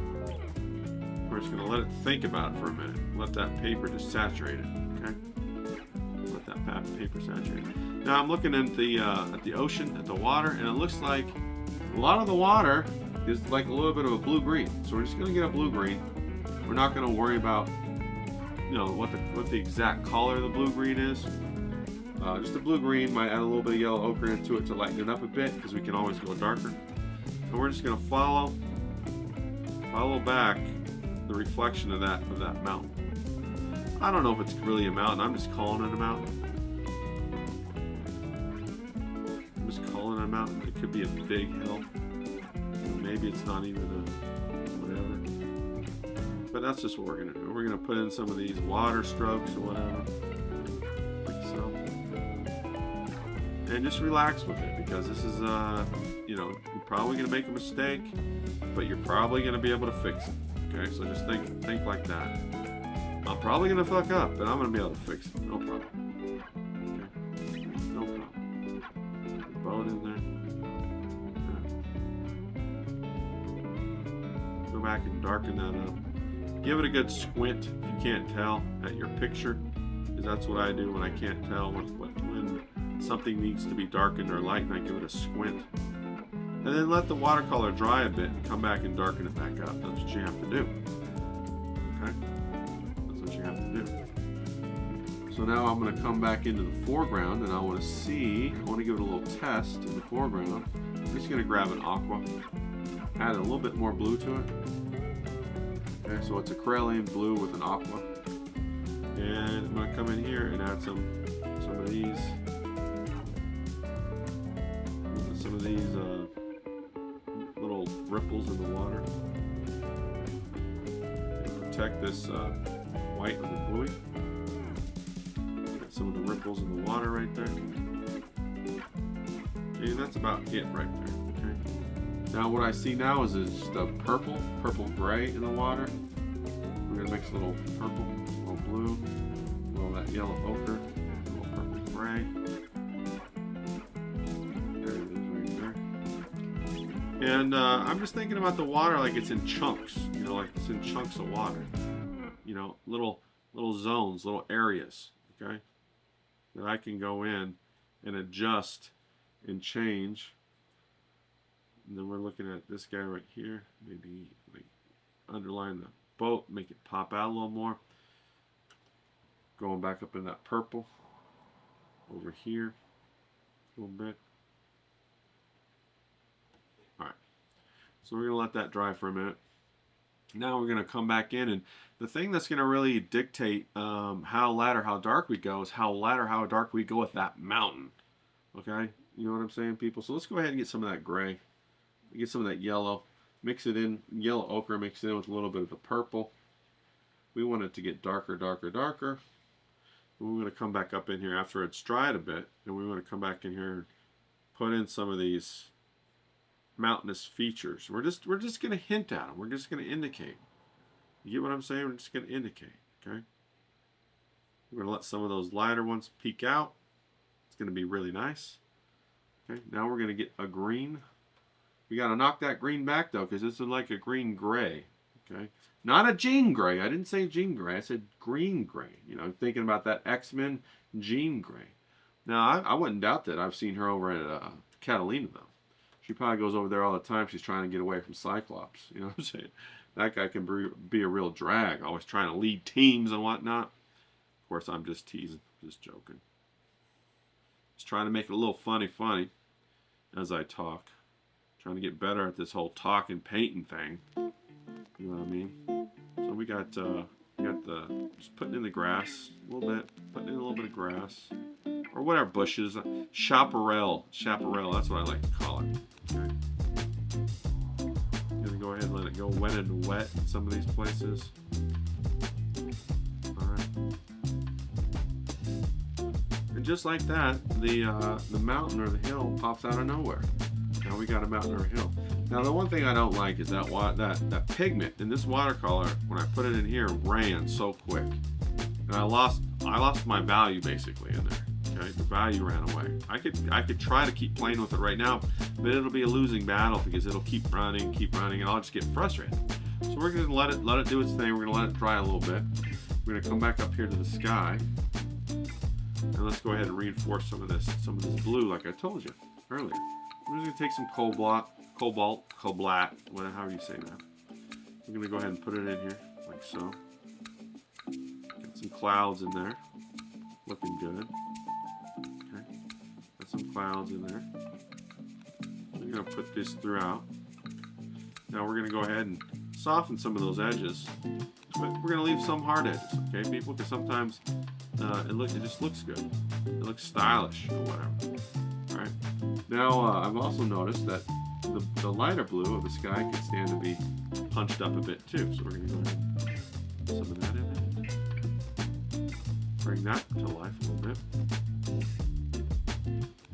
S4: We're just going to let it think about it for a minute. Let that paper just saturate it. Okay. Let that paper saturate it. Now I'm looking at the ocean, at the water, and it looks like a lot of the water is like a little bit of a blue-green. So we're just going to get a blue-green. We're not going to worry about, you know, what the exact color of the blue-green is. Just a blue-green, might add a little bit of yellow ochre into it to lighten it up a bit, because we can always go darker. And we're just going to follow back the reflection of that mountain. I don't know if it's really a mountain. I'm just calling it a mountain. It could be a big hill. Maybe it's not even a whatever. But that's just what we're going to do. We're going to put in some of these water strokes or whatever. Like so. And just relax with it, because this is, you know, you're probably going to make a mistake, but you're probably going to be able to fix it. Okay, so just think like that. I'm probably going to fuck up, but I'm going to be able to fix it. No problem. Okay? No problem. Boat in there. Okay. Go back and darken that up. Give it a good squint if you can't tell at your picture, because that's what I do when I can't tell when something needs to be darkened or lightened. I give it a squint. And then let the watercolor dry a bit and come back and darken it back up. That's what you have to do. Okay? That's what you have to do. So now I'm going to come back into the foreground, and I want to give it a little test in the foreground. I'm just going to grab an aqua, add a little bit more blue to it. Okay, so it's a Corellian blue with an aqua. And I'm going to come in here and add some of these. Little ripples in the water. Protect this white of the buoy. Got some of the ripples in the water right there. Okay, that's about it right there. Okay. Now what I see now is just a purple gray in the water. We're gonna mix a little purple, a little blue, a little that yellow ochre, a little purple gray. And I'm just thinking about the water like it's in chunks, you know, like it's in chunks of water, you know, little zones, little areas, okay, that I can go in and adjust and change. And then we're looking at this guy right here, maybe like underline the boat, make it pop out a little more. Going back up in that purple over here a little bit. So we're going to let that dry for a minute. Now we're going to come back in, and the thing that's going to really dictate how light or how dark we go is how light or how dark we go with that mountain. Okay? You know what I'm saying, people? So let's go ahead and get some of that gray. Get some of that yellow. Mix it in, yellow ochre, mix it in with a little bit of the purple. We want it to get darker, darker, darker. And we're going to come back up in here after it's dried a bit, and we want to come back in here and put in some of these mountainous features. We're just going to hint at them. We're just going to indicate. You get what I'm saying? We're just going to indicate. Okay. We're going to let some of those lighter ones peek out. It's going to be really nice. Okay. Now we're going to get a green. We got to knock that green back though, because this is like a green gray. Okay. Not a Jean gray. I didn't say Jean gray. I said green gray. You know, thinking about that X-Men Jean gray. Now I wouldn't doubt that. I've seen her over at Catalina though. She probably goes over there all the time. She's trying to get away from Cyclops. You know what I'm saying? That guy can be a real drag, always trying to lead teams and whatnot. Of course, I'm just teasing, just joking. Just trying to make it a little funny as I talk. Trying to get better at this whole talking, painting thing. You know what I mean? So we got just putting in the grass a little bit, putting in a little bit of grass. Or whatever bushes, chaparral, that's what I like to call it. Okay. I'm gonna go ahead and let it go wet and wet in some of these places. All right. And just like that, the mountain or the hill pops out of nowhere. Now we got a mountain or a hill. Now the one thing I don't like is that pigment in this watercolor. When I put it in here, ran so quick, and I lost my value basically in there. Okay, the value ran away. I could try to keep playing with it right now, but it'll be a losing battle because it'll keep running, and I'll just get frustrated. So we're gonna let it do its thing. We're gonna let it dry a little bit. We're gonna come back up here to the sky, and let's go ahead and reinforce some of this blue, like I told you earlier. I'm just gonna take some cobalt, whatever, however you say that. We're gonna go ahead and put it in here, like so. Get some clouds in there, looking good.
S2: some clouds in there. I'm going to put this throughout. Now we're going to go ahead and soften some of those edges, but we're going to leave some hard edges, okay, people? Because sometimes it just looks good. It looks stylish or whatever. All right. Now I've also noticed that the lighter blue of the sky can stand to be punched up a bit too. So we're going to go ahead and put some of that in there. Bring that to life a little bit.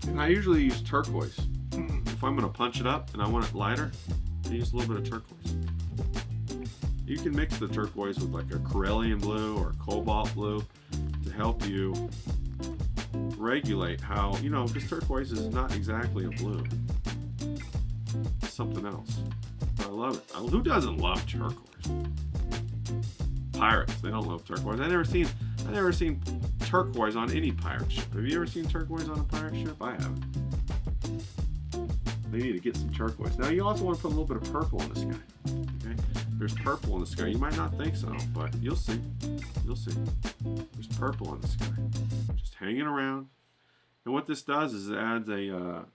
S2: And I usually use turquoise. If I'm going to punch it up and I want it lighter, I use a little bit of turquoise. You can mix the turquoise with like a Corellian blue or cobalt blue to help you regulate how, you know, because turquoise is not exactly a blue. It's something else. But I love it. Who doesn't love turquoise? Pirates, they don't love turquoise. I never seen turquoise on any pirate ship. Have you ever seen turquoise on a pirate ship? I haven't. They need to get some turquoise. Now you also want to put a little bit of purple in the sky. Okay? There's purple in the sky. You might not think so, but you'll see. You'll see. There's purple in the sky. Just hanging around. And what this does is it adds a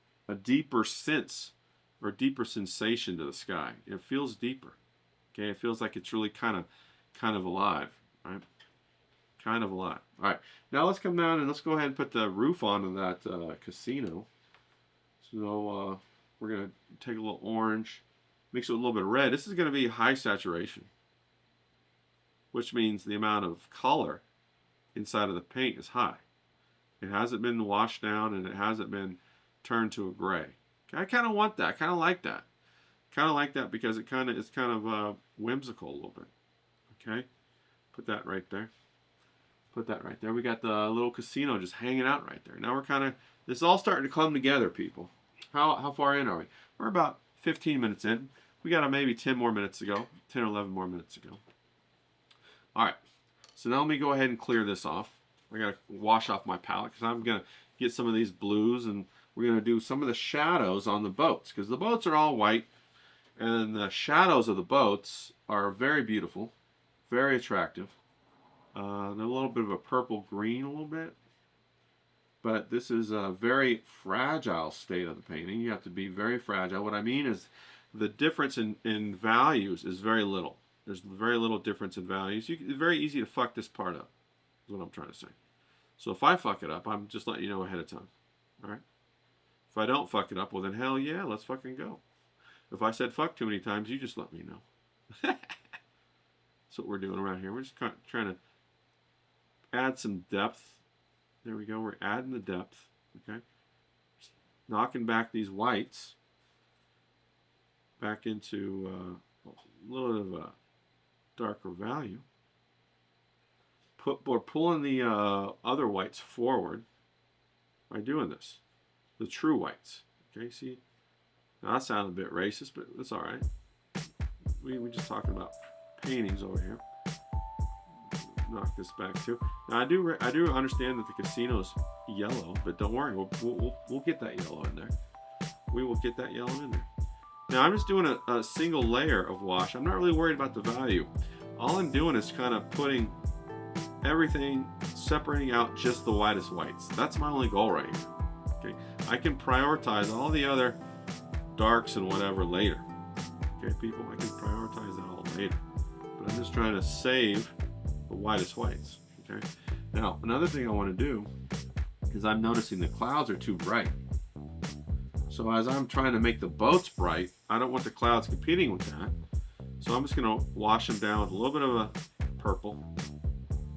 S2: deeper sense or deeper sensation to the sky. It feels deeper. Okay? It feels like it's really kind of alive. Right? Kind of alive. All right. Now let's come down and let's go ahead and put the roof onto that casino. So we're going to take a little orange, mix it with a little bit of red. This is going to be high saturation, which means the amount of color inside of the paint is high. It hasn't been washed down and it hasn't been turned to a gray. Okay, I kind of want that. I kind of like that. Kind of like that because it's kind of whimsical a little bit. Okay, put that right there. Put that right there. We got the little casino just hanging out right there. Now this is all starting to come together, people. How far in are we? We're about 15 minutes in. We got maybe 10 more minutes to go. 10 or 11 more minutes to go. All right. So now let me go ahead and clear this off. I got to wash off my palette because I'm going to get some of these blues and we're going to do some of the shadows on the boats because the boats are all white and the shadows of the boats are very beautiful, very attractive. They're a little bit of a purple green a little bit. But this is a very fragile state of the painting. You have to be very fragile. What I mean is the difference in values is very little. There's very little difference in values. It's very easy to fuck this part up, is what I'm trying to say. So if I fuck it up, I'm just letting you know ahead of time. All right? If I don't fuck it up, well then hell yeah, let's fucking go. If I said fuck too many times, you just let me know. That's what we're doing around here. We're just trying to add some depth. There we go. We're adding the depth. Okay. Just knocking back these whites back into a little bit of a darker value. We're pulling the other whites forward by doing this. The true whites. Okay. See, now that sounded a bit racist, but that's all right. We're just talking about paintings over here. Knock this back too. Now I do understand that the casino's yellow, but don't worry, we'll get that yellow in there. We will get that yellow in there. Now I'm just doing a single layer of wash. I'm not really worried about the value. All I'm doing is kind of putting everything, separating out just the whitest whites. That's my only goal right here. Okay, I can prioritize all the other darks and whatever later. Okay, people, I can prioritize that all later. But I'm just trying to save the whitest whites. Okay. Now another thing I want to do is I'm noticing the clouds are too bright. So as I'm trying to make the boats bright, I don't want the clouds competing with that. So I'm just going to wash them down with a little bit of a purple.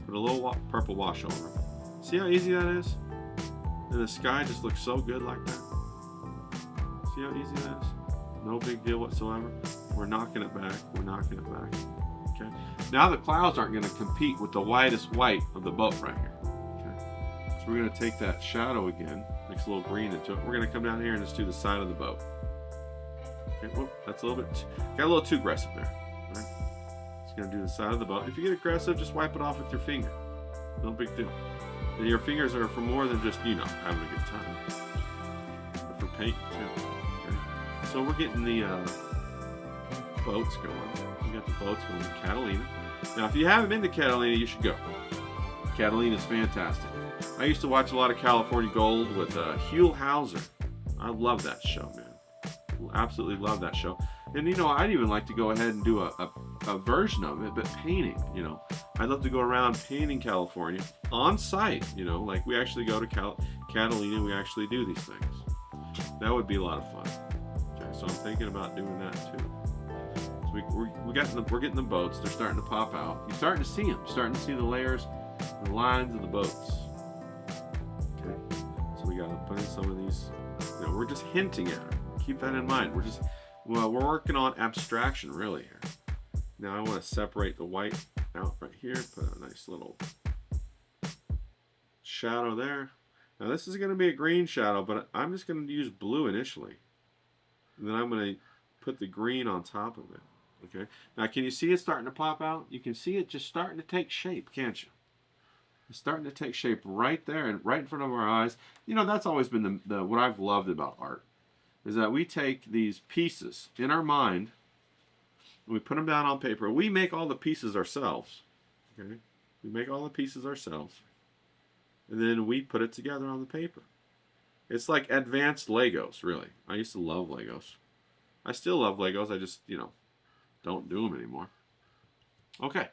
S2: Put a little purple wash over them. See how easy that is? And the sky just looks so good like that. See how easy that is? No big deal whatsoever. We're knocking it back. We're knocking it back. Okay. Now the clouds aren't going to compete with the whitest white of the boat right here. Okay. So we're going to take that shadow again, mix a little green into it. We're going to come down here and just do the side of the boat. Okay. Whoop, that's a little bit, got a little too aggressive there. All right. Just going to do the side of the boat. If you get aggressive, just wipe it off with your finger. No big deal. And your fingers are for more than just, you know, having a good time. But for paint too. Okay. So we're getting the boats going. We got the boats going to Catalina. Now, if you haven't been to Catalina, you should go. Catalina's fantastic. I used to watch a lot of California Gold with Huell Hauser. I love that show, man. Absolutely love that show. And you know, I'd even like to go ahead and do a version of it, but painting, you know. I'd love to go around painting California on site, you know, like we actually go to Catalina and we actually do these things. That would be a lot of fun. Okay, so I'm thinking about doing that too. So we're getting the boats. They're starting to pop out. You're starting to see them. You're starting to see the layers, the lines of the boats. Okay, so we got to put in some of these. You know, we're just hinting at it. Keep that in mind. We're working on abstraction really here. Now I want to separate the white out right here. Put a nice little shadow there. Now this is going to be a green shadow, but I'm just going to use blue initially. And then I'm going to put the green on top of it. Okay. Now can you see it starting to pop out? You can see it just starting to take shape, can't you? It's starting to take shape right there and right in front of our eyes. You know, that's always been the what I've loved about art, is that we take these pieces in our mind and we put them down on paper. We make all the pieces ourselves. Okay? We make all the pieces ourselves. And then we put it together on the paper. It's like advanced Legos, really. I used to love Legos. I still love Legos. I just, you know, don't do them anymore. Okay.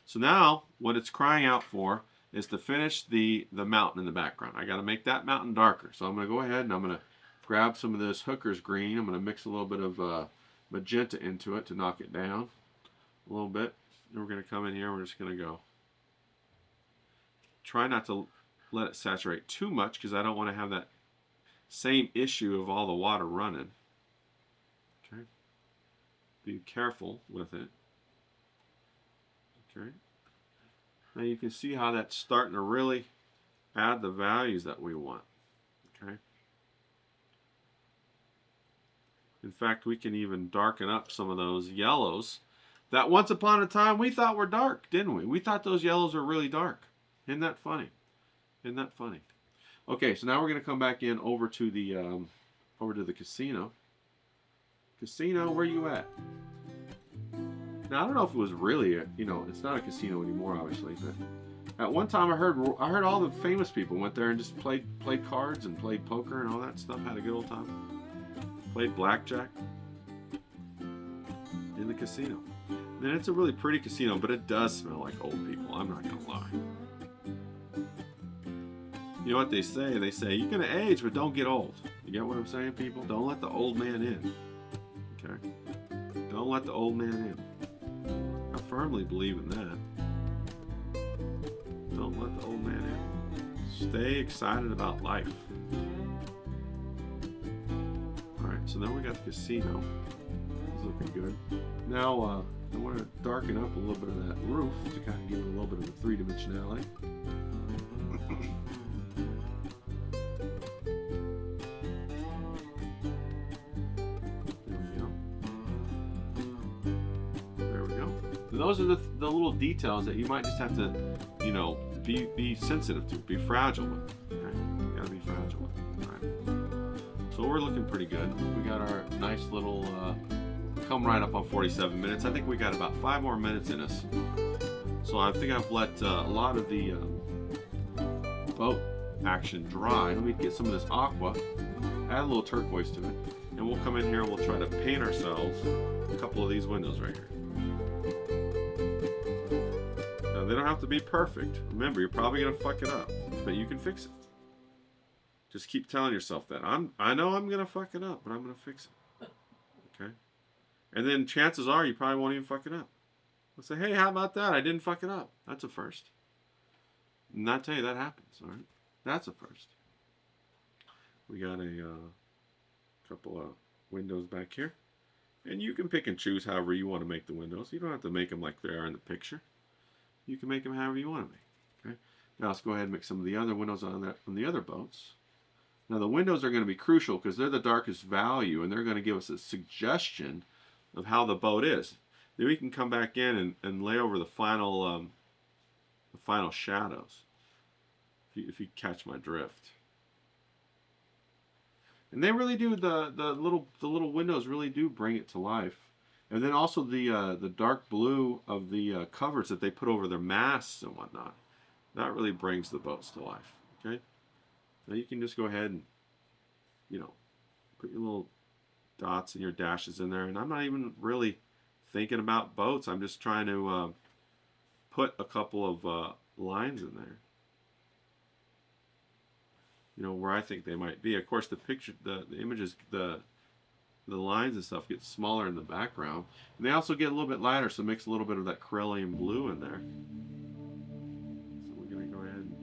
S2: So now what it's crying out for is to finish the mountain in the background. I got to make that mountain darker. So I'm going to go ahead and I'm going to grab some of this Hooker's green. I'm going to mix a little bit of magenta into it to knock it down a little bit. And we're going to come in here. We're just going to go. Try not to let it saturate too much because I don't want to have that same issue of all the water running. Okay. Be careful with it. Okay. Now you can see how that's starting to really add the values that we want. Okay. In fact, we can even darken up some of those yellows that once upon a time we thought were dark, didn't we? We thought those yellows were really dark. Isn't that funny? Isn't that funny? Okay, so now we're going to come back in over to the casino. Casino, where you at? Now I don't know if it was really you know, it's not a casino anymore, obviously, but at one time I heard all the famous people went there and just played cards and played poker and all that stuff. Had a good old time. Played blackjack in the casino. And it's a really pretty casino, but it does smell like old people. I'm not gonna lie. You know what they say? They say you're gonna age, but don't get old. You get what I'm saying, people? Don't let the old man in. Okay? Don't let the old man in. I firmly believe in that. Don't let the old man in. Stay excited about life. Alright, so now we got the casino. It's looking good. Now I want to darken up a little bit of that roof to kind of give it a little bit of a three-dimensionality. Those are the little details that you might just have to, you know, be sensitive to, be fragile with. Okay? You gotta be fragile with. All right. So we're looking pretty good. We got our nice little, come right up on 47 minutes. I think we got about 5 more minutes in us. So I think I've let a lot of the boat action dry. Let me get some of this aqua, add a little turquoise to it, and we'll come in here and we'll try to paint ourselves a couple of these windows right here. They don't have to be perfect. Remember, you're probably going to fuck it up, but you can fix it. Just keep telling yourself that. I know I'm going to fuck it up, but I'm going to fix it. Okay? And then chances are you probably won't even fuck it up. I'll say, hey, how about that? I didn't fuck it up. That's a first. And I tell you, that happens, all right? That's a first. We got a couple of windows back here. And you can pick and choose however you want to make the windows. You don't have to make them like they are in the picture. You can make them however you want to make. Okay. Now let's go ahead and make some of the other windows on the other boats. Now the windows are going to be crucial because they're the darkest value and they're going to give us a suggestion of how the boat is. Then we can come back in and lay over the final shadows. If you catch my drift. And they really do, the little windows really do bring it to life. And then also the dark blue of the covers that they put over their masts and whatnot. That really brings the boats to life. Okay. Now you can just go ahead and, you know, put your little dots and your dashes in there. And I'm not even really thinking about boats. I'm just trying to put a couple of lines in there. You know, where I think they might be. Of course, the picture, the images, the lines and stuff get smaller in the background. And they also get a little bit lighter, so it makes a little bit of that Corellian blue in there. So we're going to go ahead and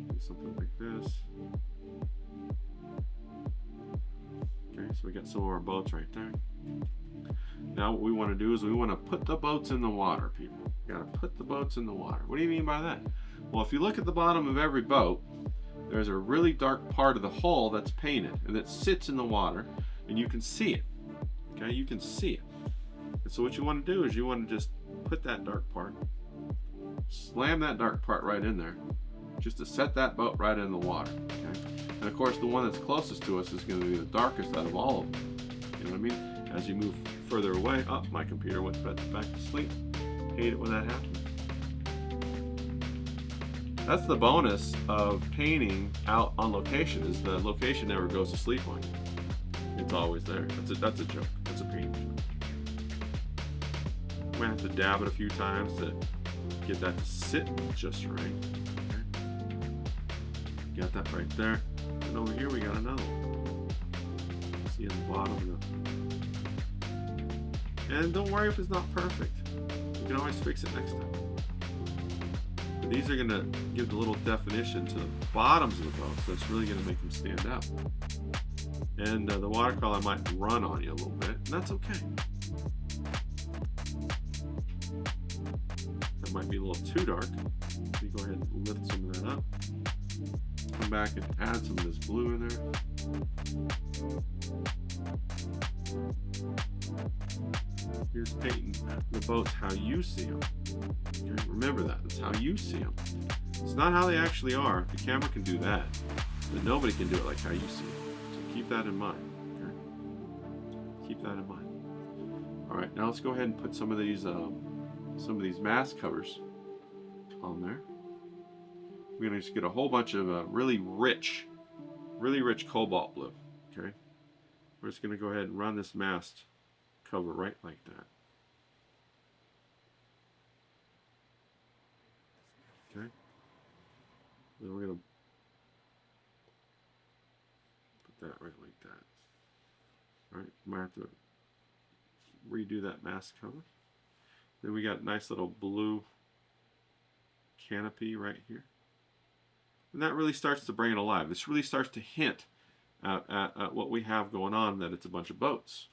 S2: do something like this. Okay, so we got some of our boats right there. Now what we want to do is we want to put the boats in the water, people. You got to put the boats in the water. What do you mean by that? Well, if you look at the bottom of every boat, there's a really dark part of the hull that's painted and that sits in the water, and you can see it. Okay, you can see it. And so what you want to do is you want to just put that dark part, slam that dark part right in there, just to set that boat right in the water. Okay, and of course the one that's closest to us is going to be the darkest out of all of them. You know what I mean? As you move further away, oh, my computer went back to sleep. Hate it when that happens. That's the bonus of painting out on location, is the location never goes to sleep on you. It's always there. That's a joke. That's a painting joke. Might have to dab it a few times to get that to sit just right. Okay. Got that right there. And over here we got another one. See in the bottom of the... And don't worry if it's not perfect. You can always fix it next time. But these are going to give the little definition to the bottoms of the boat, so it's really going to make them stand out. And the watercolor might run on you a little bit, and that's okay. That might be a little too dark. You go ahead and lift some of that up. Come back and add some of this blue in there. Here's painting the boats how you see them. Okay, remember that. That's how you see them. It's not how they actually are. The camera can do that, but nobody can do it like how you see it. So keep that in mind. Okay? Keep that in mind. All right, now let's go ahead and put some of these mask covers on there. We're gonna just get a whole bunch of really rich cobalt blue. Okay, we're just gonna go ahead and run this mask cover right like that. Okay. Then we're gonna put that right like that. All right, might have to redo that mask cover. Then we got a nice little blue canopy right here. And that really starts to bring it alive. This really starts to hint at what we have going on, that it's a bunch of boats.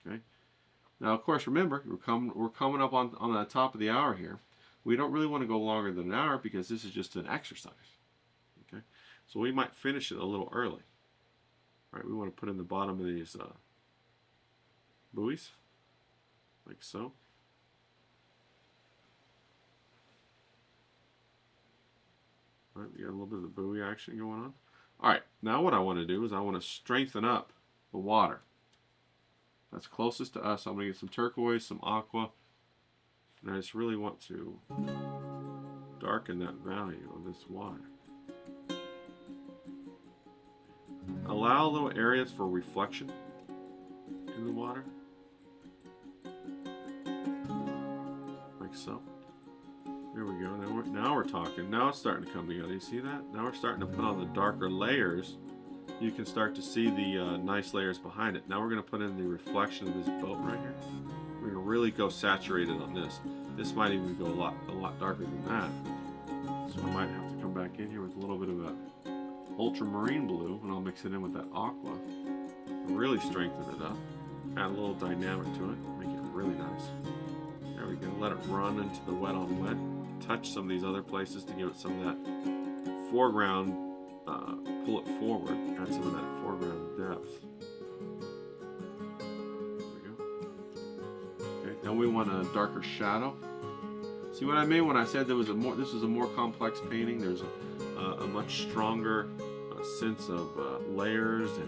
S2: Okay. Now, of course, remember, we're coming up on the top of the hour here. We don't really want to go longer than an hour because this is just an exercise. Okay. So we might finish it a little early. All right. We want to put in the bottom of these buoys, like so. All right, we got a little bit of the buoy action going on. All right, now what I want to do is I want to strengthen up the water that's closest to us. I'm going to get some turquoise, some aqua, and I just really want to darken that value of this water. Allow little areas for reflection in the water, like so. There we go. Now we're talking. Now it's starting to come together. You see that? Now we're starting to put on the darker layers. You can start to see the nice layers behind it. Now we're going to put in the reflection of this boat right here. We're going to really go saturated on this. This might even go a lot darker than that. So I might have to come back in here with a little bit of that ultramarine blue, and I'll mix it in with that aqua. Really strengthen it up. Add a little dynamic to it. Make it really nice. There we go. Let it run into the wet on wet. Touch some of these other places to give it some of that foreground, pull it forward, add some of that foreground depth. There we go. Okay, now we want a darker shadow. See what I mean when I said this was a more complex painting? There's a much stronger sense of layers and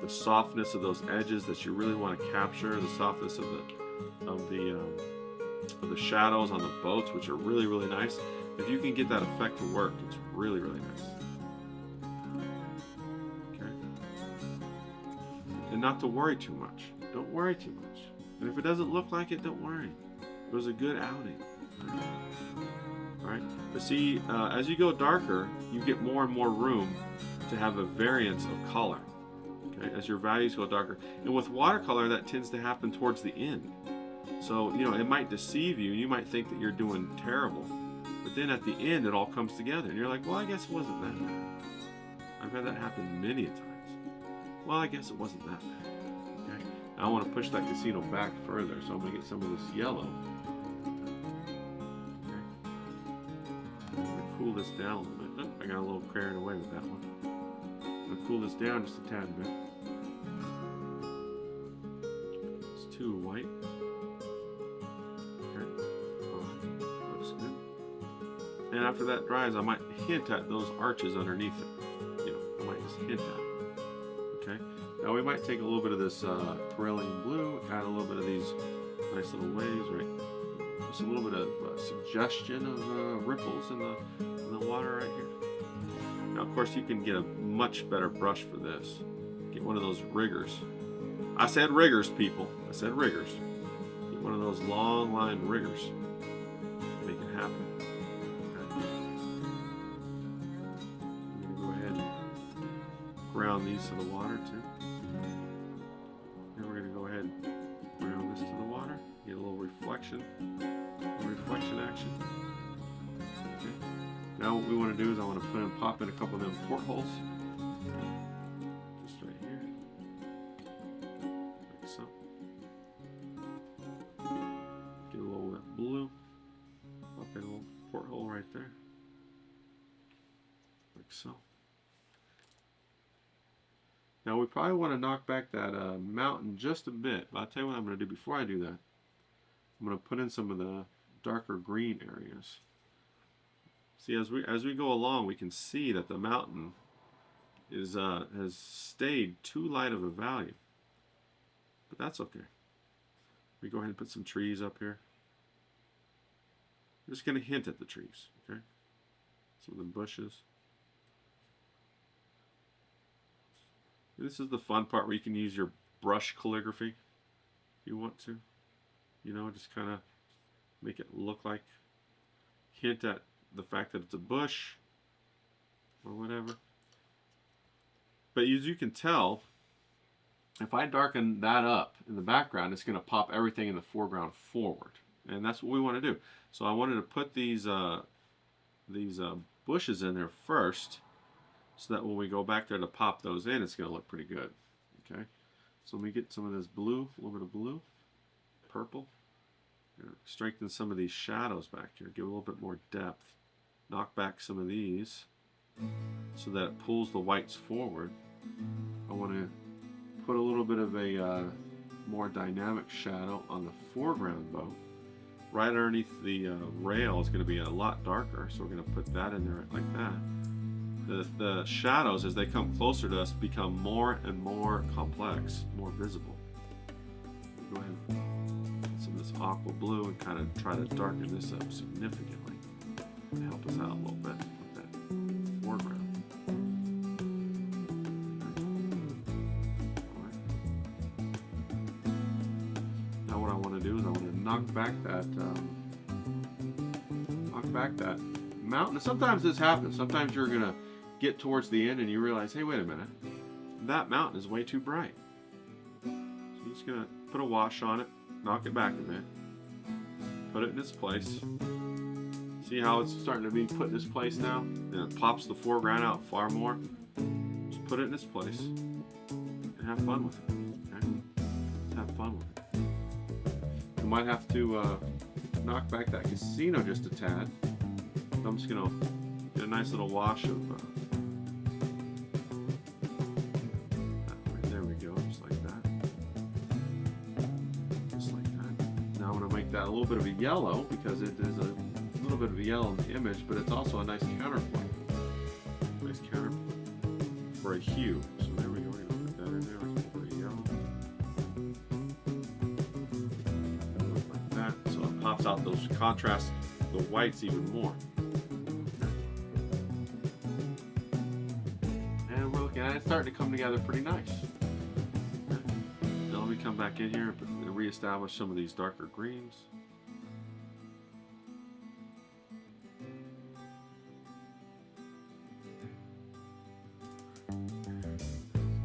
S2: the softness of those edges that you really want to capture, the softness of the the shadows on the boats, which are really, really nice. If you can get that effect to work, it's really, really nice. Okay. And not to worry too much. Don't worry too much. And if it doesn't look like it, don't worry. It was a good outing. Alright? But see, as you go darker, you get more and more room to have a variance of color. Okay? As your values go darker. And with watercolor, that tends to happen towards the end. So, you know, it might deceive you. You might think that you're doing terrible. But then at the end, it all comes together. And you're like, well, I guess it wasn't that bad. I've had that happen many a times. Well, I guess it wasn't that bad. Okay? Now I want to push that casino back further. So I'm going to get some of this yellow. Okay. I'm going to cool this down a little bit. Oh, I got a little carried away with that one. I'm going to cool this down just a tad bit. It's too white. And after that dries, I might hint at those arches underneath it. You know, I might just hint at it. Okay? Now we might take a little bit of this thrilling blue, add a little bit of these nice little waves, right? Just a little bit of suggestion of ripples in the water right here. Now, of course, you can get a much better brush for this. Get one of those riggers. I said riggers, people. I said riggers. Get one of those long line riggers. Make it happen. Ground these to the water too. Then we're going to go ahead and ground this to the water. Get a little reflection action. Okay. Now what we want to do is I want to pop in a couple of them portholes. Just right here. Like so. Get a little of that blue. Pop in a little porthole right there. Like so. Now we probably want to knock back that mountain just a bit, but I'll tell you what I'm going to do before I do that. I'm going to put in some of the darker green areas. See, as we go along, we can see that the mountain is has stayed too light of a value, but that's okay. We go ahead and put some trees up here. I'm just going to hint at the trees, okay? Some of the bushes. This is the fun part where you can use your brush calligraphy if you want to. You know, just kind of make it look like, hint at the fact that it's a bush or whatever. But as you can tell, if I darken that up in the background, it's going to pop everything in the foreground forward. And that's what we want to do. So I wanted to put these bushes in there first, so that when we go back there to pop those in, it's going to look pretty good. Okay, so let me get some of this blue, a little bit of blue, purple. Strengthen some of these shadows back here, give a little bit more depth. Knock back some of these so that it pulls the whites forward. I want to put a little bit of a more dynamic shadow on the foreground boat. Right underneath the rail is going to be a lot darker, so we're going to put that in there like that. The shadows, as they come closer to us, become more and more complex, more visible. Go ahead and put some of this aqua blue and kind of try to darken this up significantly to help us out a little bit with that foreground. Right. Now what I want to do is I want to knock back that mountain. Sometimes this happens. Sometimes you're going to get towards the end and you realize, hey, wait a minute, that mountain is way too bright. So I'm just going to put a wash on it, knock it back a bit, put it in its place. See how it's starting to be put in its place now? And it pops the foreground out far more. Just put it in its place and have fun with it. Okay? Just have fun with it. You might have to knock back that casino just a tad. So I'm just going to get a nice little wash of there we go, just like that. Just like that. Now I'm going to make that a little bit of a yellow because it is a little bit of a yellow in the image, but it's also a nice counterpoint. Nice counterpoint for a hue. So there we go, we're going to put that in there like a little bit of yellow. Like that. So it pops helps out those contrast, the whites even more. And we're looking at it starting to come together pretty nice. Now let me come back in here and reestablish some of these darker greens.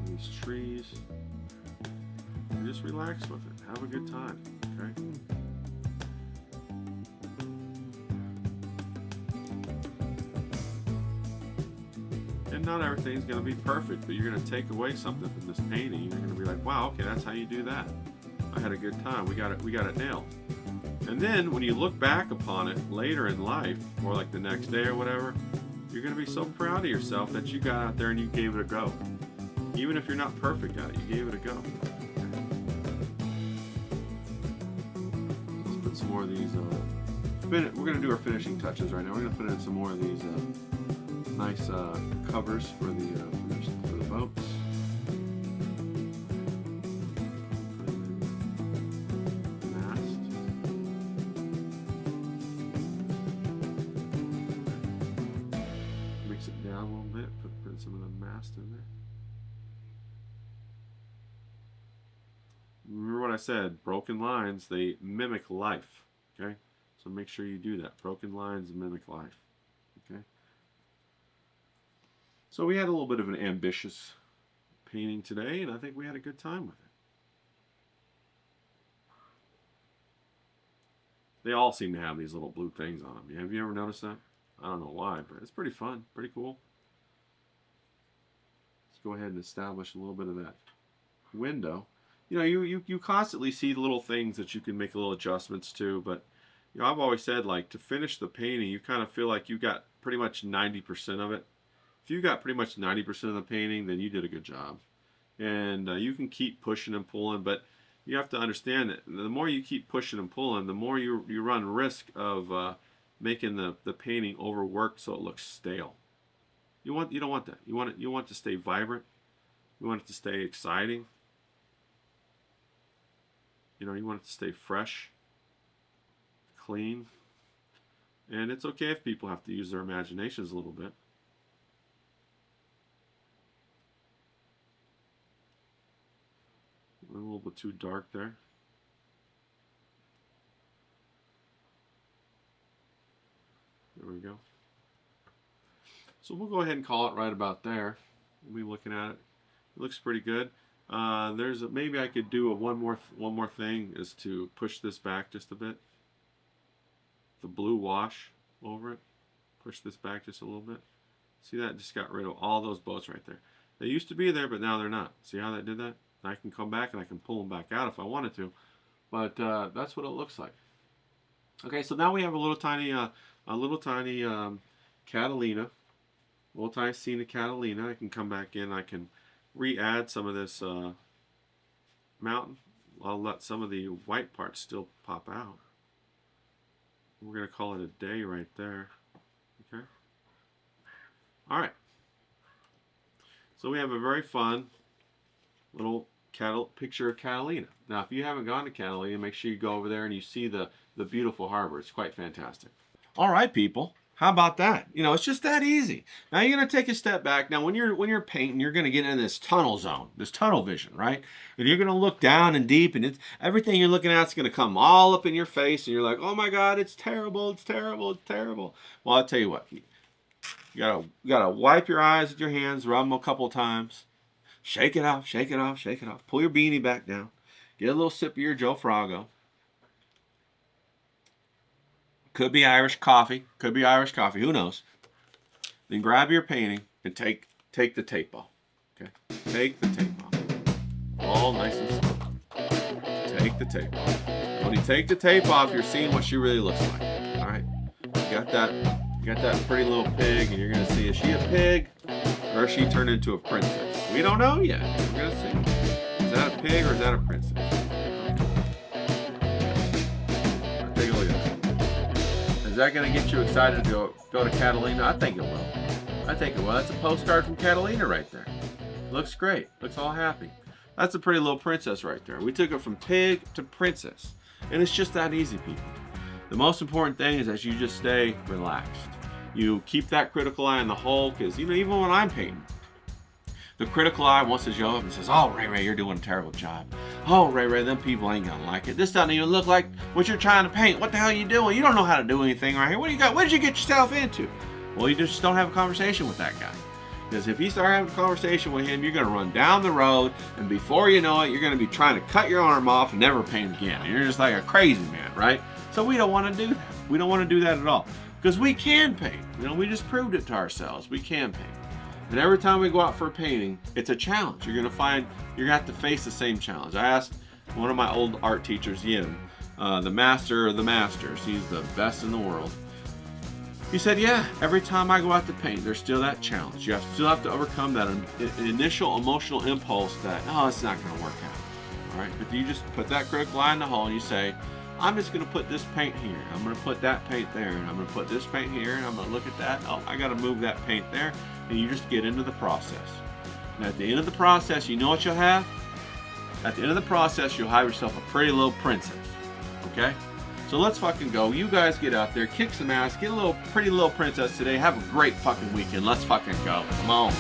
S2: These trees. Just relax with it. Have a good time. Okay. And not everything's going to be perfect, but you're going to take away something from this painting. You're going to be like, wow, okay, that's how you do that. I had a good time. We got it nailed. And then when you look back upon it later in life, or like the next day or whatever, you're going to be so proud of yourself that you got out there and you gave it a go. Even if you're not perfect at it, you gave it a go. Let's put some more of these. We're going to do our finishing touches right now. We're going to put in some more of these nice covers for the boats. Mast. Mix it down a little bit. Put some of the mast in there. Remember what I said, broken lines, they mimic life, okay? So make sure you do that. Broken lines mimic life, okay? So we had a little bit of an ambitious painting today, and I think we had a good time with it. They all seem to have these little blue things on them. Have you ever noticed that? I don't know why, but it's pretty fun, pretty cool. Let's go ahead and establish a little bit of that window. You know, you constantly see little things that you can make little adjustments to, but you know, I've always said, like, to finish the painting, you kind of feel like you got pretty much 90% of it. If you got pretty much 90% of the painting, then you did a good job. And you can keep pushing and pulling, but you have to understand that the more you keep pushing and pulling, the more you run risk of making the painting overworked so it looks stale. You don't want that. You want it to stay vibrant. You want it to stay exciting. You know, you want it to stay fresh, clean, and it's okay if people have to use their imaginations a little bit. A little bit too dark there. There we go. So we'll go ahead and call it right about there. We'll be looking at it. It looks pretty good. Maybe I could do one more thing is to push this back just a bit. The blue wash over it. Push this back just a little bit. See that? Just got rid of all those boats right there. They used to be there, but now they're not. See how that did that? I can come back and I can pull them back out if I wanted to. But that's what it looks like. Okay, so now we have a little tiny catalina. A little tiny scene of catalina. I can come back in. I can re-add some of this mountain. I'll let some of the white parts still pop out. We're going to call it a day right there. Okay. All right. So we have a very fun little picture of Catalina. Now, if you haven't gone to Catalina, make sure you go over there and you see the beautiful harbor. It's quite fantastic. All right, people. How about that? You know, it's just that easy. Now you're going to take a step back. Now when you're painting, you're going to get in this tunnel zone, this tunnel vision, right? And you're going to look down and deep, and everything you're looking at is going to come all up in your face, and you're like, oh my God, it's terrible, it's terrible, it's terrible. Well, I'll tell you what. You gotta wipe your eyes with your hands, rub them a couple times, shake it off, shake it off, shake it off. Pull your beanie back down. Get a little sip of your Joe Froggo. Could be Irish coffee. Could be Irish coffee. Who knows? Then grab your painting and take the tape off. Okay? Take the tape off. All nice and slow. Take the tape off. When you take the tape off, you're seeing what she really looks like. All right? You got that pretty little pig, and you're gonna see, is she a pig or is she turned into a princess? We don't know yet. We're gonna see. Is that a pig or is that a princess? Take a look at that. Is that going to get you excited to go to Catalina? I think it will. I think it will. That's a postcard from Catalina right there. Looks great. Looks all happy. That's a pretty little princess right there. We took it from pig to princess. And it's just that easy, people. The most important thing is that you just stay relaxed. You keep that critical eye on the whole, because even when I'm painting, the critical eye wants to show up and says, oh, Ray, you're doing a terrible job. Oh, Ray, them people ain't gonna like it. This doesn't even look like what you're trying to paint. What the hell are you doing? You don't know how to do anything right here. What do you got? What did you get yourself into? Well, you just don't have a conversation with that guy. Because if you start having a conversation with him, you're going to run down the road, and before you know it, you're going to be trying to cut your arm off and never paint again. And you're just like a crazy man, right? So we don't want to do that. We don't want to do that at all. Because we can paint. We just proved it to ourselves. We can paint. And every time we go out for a painting, it's a challenge. You're going to have to face the same challenge. I asked one of my old art teachers, Yin, the master of the masters. He's the best in the world. He said, yeah, every time I go out to paint, there's still that challenge. You still have to overcome that initial emotional impulse that, oh, it's not going to work out. All right, but you just put that critical eye in the hole and you say, I'm just going to put this paint here. I'm going to put that paint there. And I'm going to put this paint here. And I'm going to look at that. Oh, I got to move that paint there. And you just get into the process. And at the end of the process, you know what you'll have? At the end of the process, you'll have yourself a pretty little princess. Okay? So let's fucking go. You guys get out there, kick some ass, get a pretty little princess today. Have a great fucking weekend. Let's fucking go. Come on.